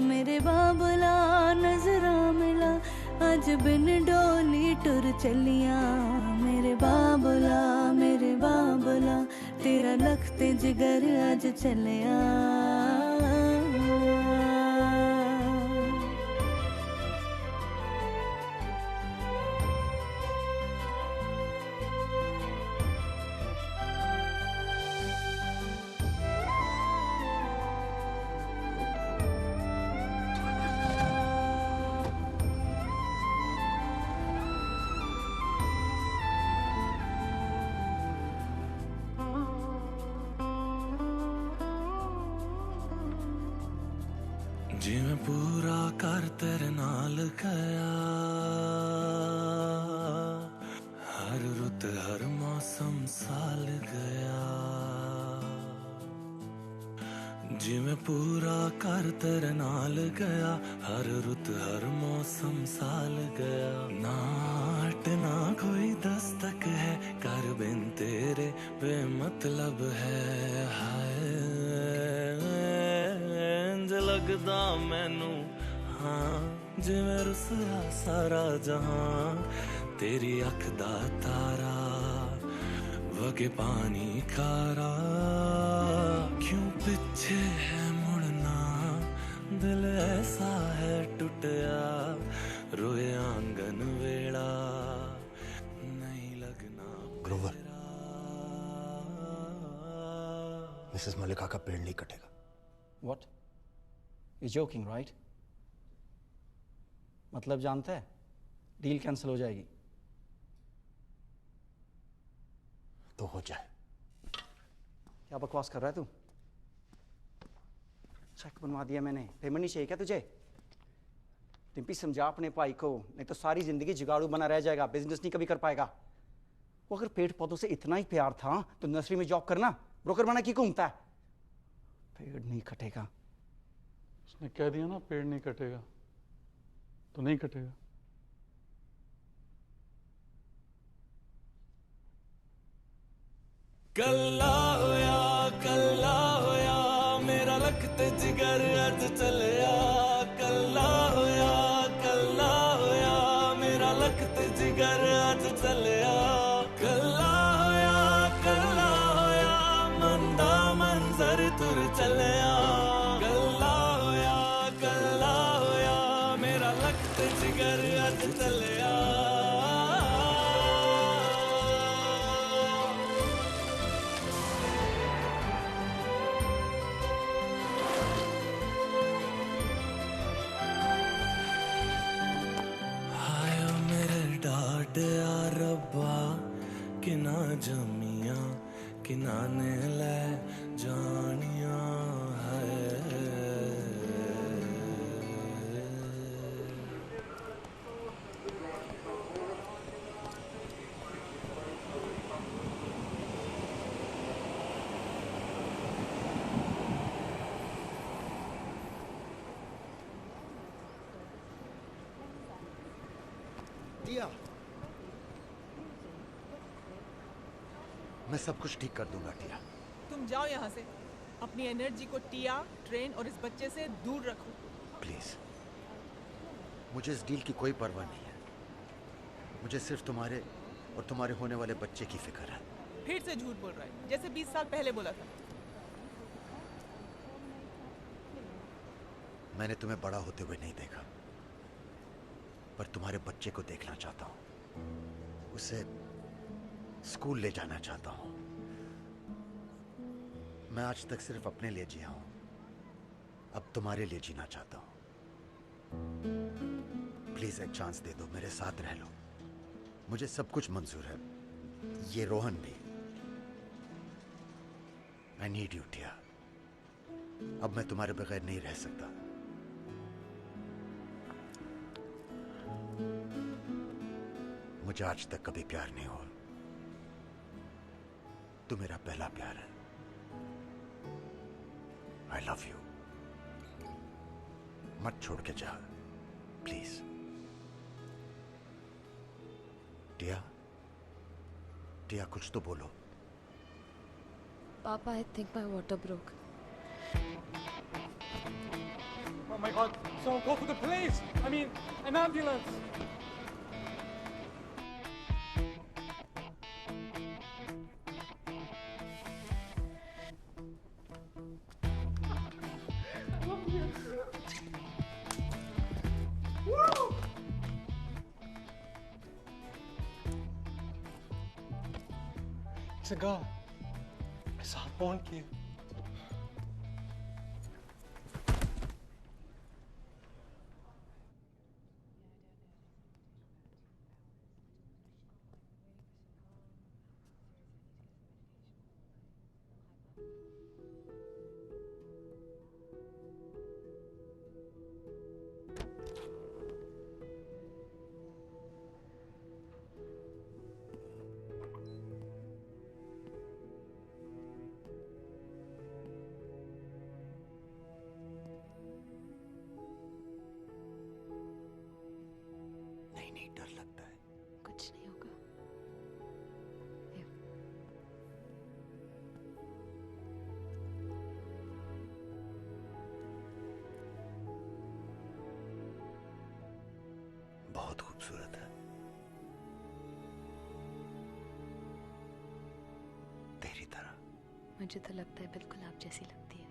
मेरे बाबुला नजरा मिला अज बिन डोली टुर चलिया मेरे बाबुला तेरा लखते जिगर अज चलिया जिवें पूरा कर तेरे नाल गया हर रुत हर मौसम साल गया जिवें पूरा कर तेरे नाल गया, हर रुत हर मौसम साल गया। नाट ना कोई दस्तक है, कर बिन तेरे बेमतलब है। हाय इंज लगदा मैनू हाँ जिवें रुसया सारा जहां, तेरी अख दा तारा वगे पानी खारा। क्यों पीछे है मुड़ना, दिल ऐसा है टूटा, रोए आंगन वेड़ा नहीं लगना। ग्रोवर, मिसेस मलिका का पेड़ नहीं कटेगा। What? You're joking, right? मतलब जानता है डील कैंसिल हो जाएगी। तो हो जाए। क्या बकवास कर रहा है तू? चेक बनवा दिया मैंने, पेमेंट नहीं चाहिए क्या तुझे? टिम्पी समझा अपने भाई को, नहीं तो सारी जिंदगी जुगाड़ू बना रह जाएगा, बिजनेस नहीं कभी कर पाएगा। वो अगर पेड़ पौधों से इतना ही प्यार था तो नर्सरी में जॉब करना, ब्रोकर बना की घूमता है। पेड़ नहीं कटेगा। उसने कह दिया ना पेड़ नहीं कटेगा, तो नहीं कटेगा। कल्ला होया मेरा लखत जिगर अज चलिया। कल्ला होया मेरा लखत जिगर अज चलिया। कल्ला होया मंदा मंजर तुर चलिया। कल्ला होया मेरा लखत जिगर अज चलिया। रब्बा किना जमिया किना ने ले जानिया है। दिया, मैं सब कुछ ठीक कर दूंगा टिया। तुम जाओ यहाँ से, अपनी एनर्जी को टिया, ट्रेन और इस बच्चे से दूर रखो। प्लीज, मुझे इस डील की कोई परवाह नहीं है। मुझे सिर्फ तुम्हारे और तुम्हारे होने वाले बच्चे की फिक्र है। फिर से झूठ बोल रहा है, जैसे 20 साल पहले बोला था। मैंने तुम्हें बड़ा होते हुए नहीं देखा, पर तुम्हारे बच्चे को देखना चाहता हूं। उसे स्कूल ले जाना चाहता हूं। मैं आज तक सिर्फ अपने लिए जिया हूं, अब तुम्हारे लिए जीना चाहता हूं। प्लीज एक चांस दे दो, मेरे साथ रह लो। मुझे सब कुछ मंजूर है, ये रोहन भी। I need you Tia. अब मैं तुम्हारे बगैर नहीं रह सकता। मुझे आज तक कभी प्यार नहीं हुआ, तू मेरा पहला प्यार है। I love you. मत छोड़ के जा प्लीज। टिया, टिया कुछ तो बोलो। Papa, I think my water broke. Oh my God! Someone call for the police! I mean, an ambulance! It's a girl. I saw her born kid. बहुत खूबसूरत है। तेरी तरह। मुझे तो लगता है बिल्कुल आप जैसी लगती है।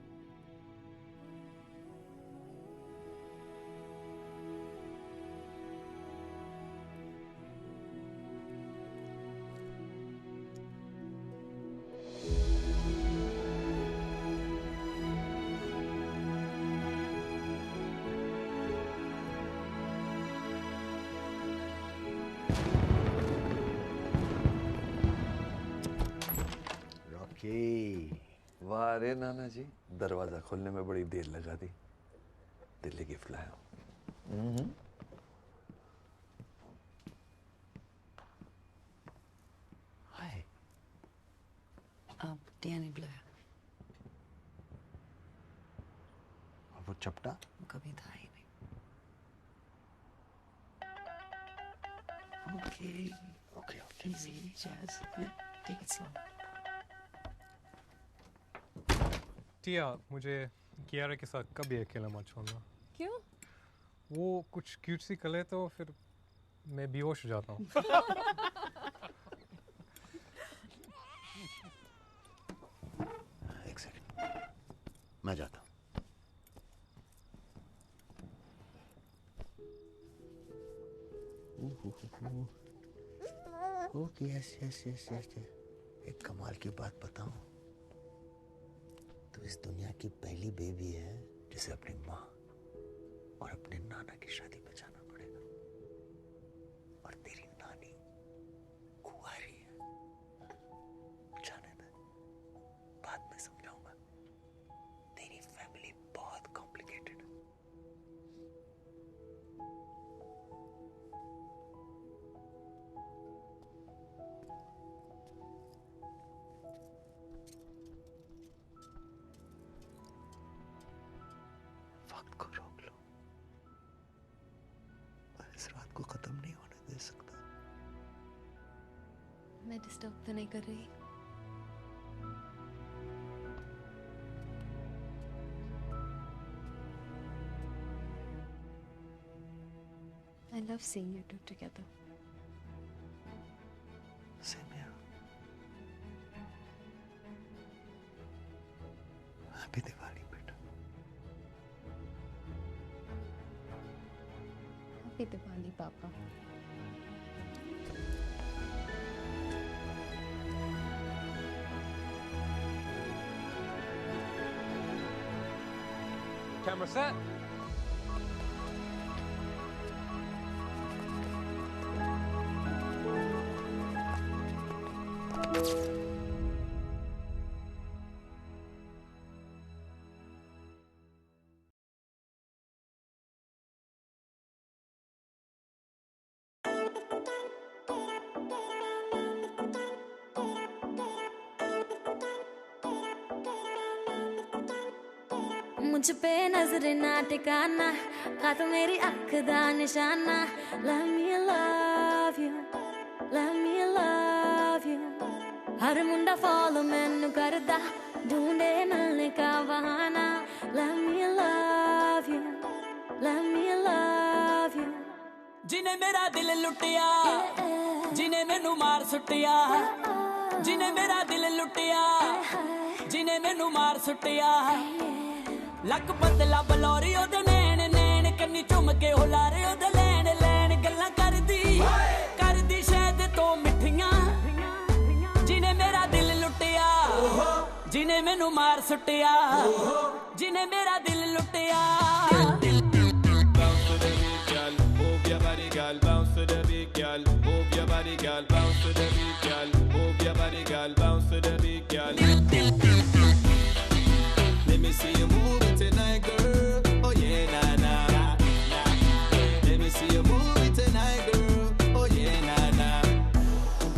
वाह रे नाना जी, दरवाजा खोलने में बड़ी देर लगा दी। दिल्ली गिफ्ट लाया हूँ। हाय। अब डीएनए ब्लू है। और वो चपटा? कभी था ही नहीं। Okay okay okay. Easy, Jazz. Yeah, take it slow. टिया, मुझे कियारा के साथ कभी अकेला मत छोड़ना। क्यों? वो कुछ क्यूट सी कले तो फिर मैं बेहोश हो जाता हूँ। एक सेकंड, मैं जाता हूँ। Okay yes yes yes yes. एक कमाल की बात बताऊं, तो इस दुनिया की पहली बेबी है जिसे अपनी माँ और अपने नाना की शादी में जाना पड़ेगा। और तेरी नानी कुंवारी है। जाने दे, बाद में समझाऊंगा। तेरी फैमिली बहुत कॉम्प्लिकेटेड है। वक्त को रोक लो, मैं इस रात को खत्म नहीं होने दे सकता। मैं डिस्टर्ब तो नहीं कर रही? I love seeing you two together. Same here. Happy Diwali, beta. Happy Diwali, Papa. Camera set. मुझ पे नजर ना टिकाना, का तो मेरी अख दा निशाना। Let me love you, let me love you। Her Munda follow मैनू करदा, ढूंढे मिलने का बहाना। Let me love you, let me love you। जिने मेरा दिल लुटिया, जिने मैनू मार सुटिया, जिने मेरा दिल लुटिया, जिने मैनू मार सुटिया। लक बदला बलौरी ओदे नैन नैन, कन्नी चुम के हुलारे ओदे लैन लैन। गल्लां करदी शायद तो मिठियां, जिने मेरा दिल लुटिया, जिने मैनू मार सुटिया, जिने मेरा दिल लुटिया। Bounce to the beat, girl. Move your body, girl. Bounce to the beat, girl. Move your body, girl. Bounce to the beat, girl. Let me see you move it tonight, girl. Oh yeah, nah nah. Let me see you move it tonight, girl. Oh yeah, nah nah.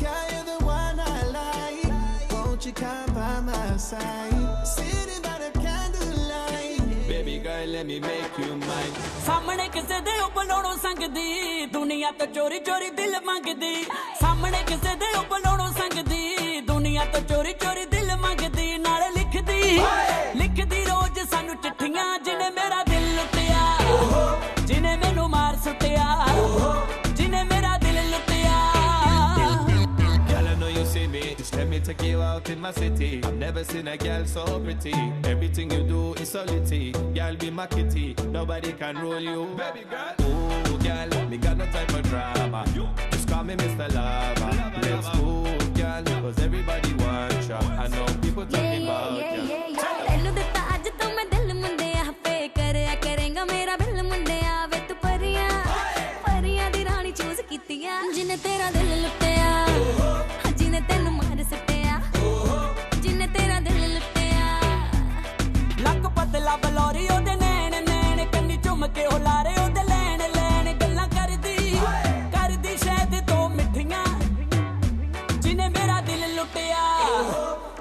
Girl, you're the one I like. Won't you come by my side? Sitting by the candlelight. Baby girl, let me make you mine. सामने किसे दे उपलोड़ो संगदी, दुनिया तो चोरी चोरी दिल मंगदी। सामने किसे दे उपलोड़ो संगदी, दुनिया तो चोरी चोरी दिल मंगदी। नाले लिखदी रोज सानू चिट्ठियां, जिने मेरा दिल लुटिया, जिने मैनू मार सुटिया, take you out in my city. I've never seen a girl so pretty. Everything you do is so litty. Girl, be my kitty. Nobody can rule you. Baby girl. Oh, girl, me got no time for drama. Just call me Mr. Lover. Let's move, girl, cause everybody wants you. I know people talking about you. ਤੈਨੂੰ ਦਿੱਤਾ ਅੱਜ ਤੋਂ ਮੈਂ ਦਿਲ ਮੁੰਡਿਆ ਫੇ ਕਰਿਆ ਕਰੇਗਾ ਮੇਰਾ ਬਿੱਲ ਮੁੰਡਿਆ ਵੇ ਤੂੰ ਪਰੀਆਂ ਦੀ ਰਾਣੀ ਚੂਜ਼ ਕੀਤੀਆਂ ਜਿਨੇ ਤੇਰਾ ਦਿਲ ਲੁੱਟਿਆ ਜਿਨੇ ਤੈਨੂੰ ਮਾਰ ਸੱਟਿਆ ਜਿਨੇ ਤੇਰਾ ਦਿਲ ਲੁੱਟਿਆ ਲੱਕ ਪਤਲਾ ਬਲੌਰੀ ਉਹਦੇ ਨੈਣ ਨੈਣ ਕੰਨੀ ਝੁੰਮ ਕੇ ਉਹ ਲਾਰੇ ਉਹਦੇ ਲੈਣ ਲੈਣ ਗੱਲਾਂ ਕਰਦੀ ਸ਼ਾਇਦ ਤੋਂ ਮਿੱਠੀਆਂ ਜਿਨੇ ਮੇਰਾ ਦਿਲ ਲੁੱਟਿਆ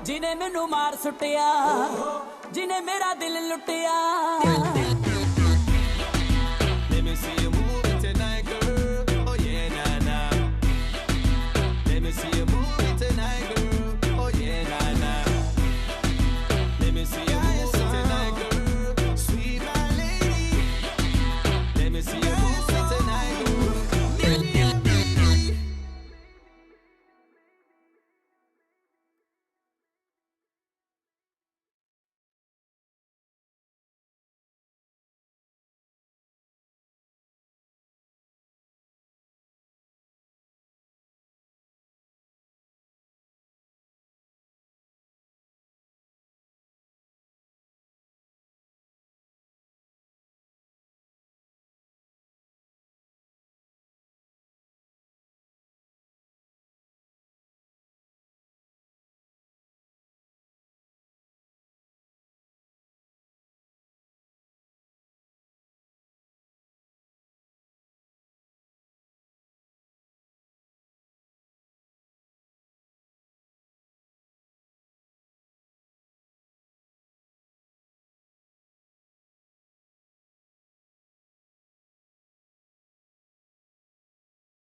ਜਿਨੇ ਮੈਨੂੰ ਮਾਰ ਸੁੱਟਿਆ ਜਿਨੇ ਮੇਰਾ ਦਿਲ ਲੁੱਟਿਆ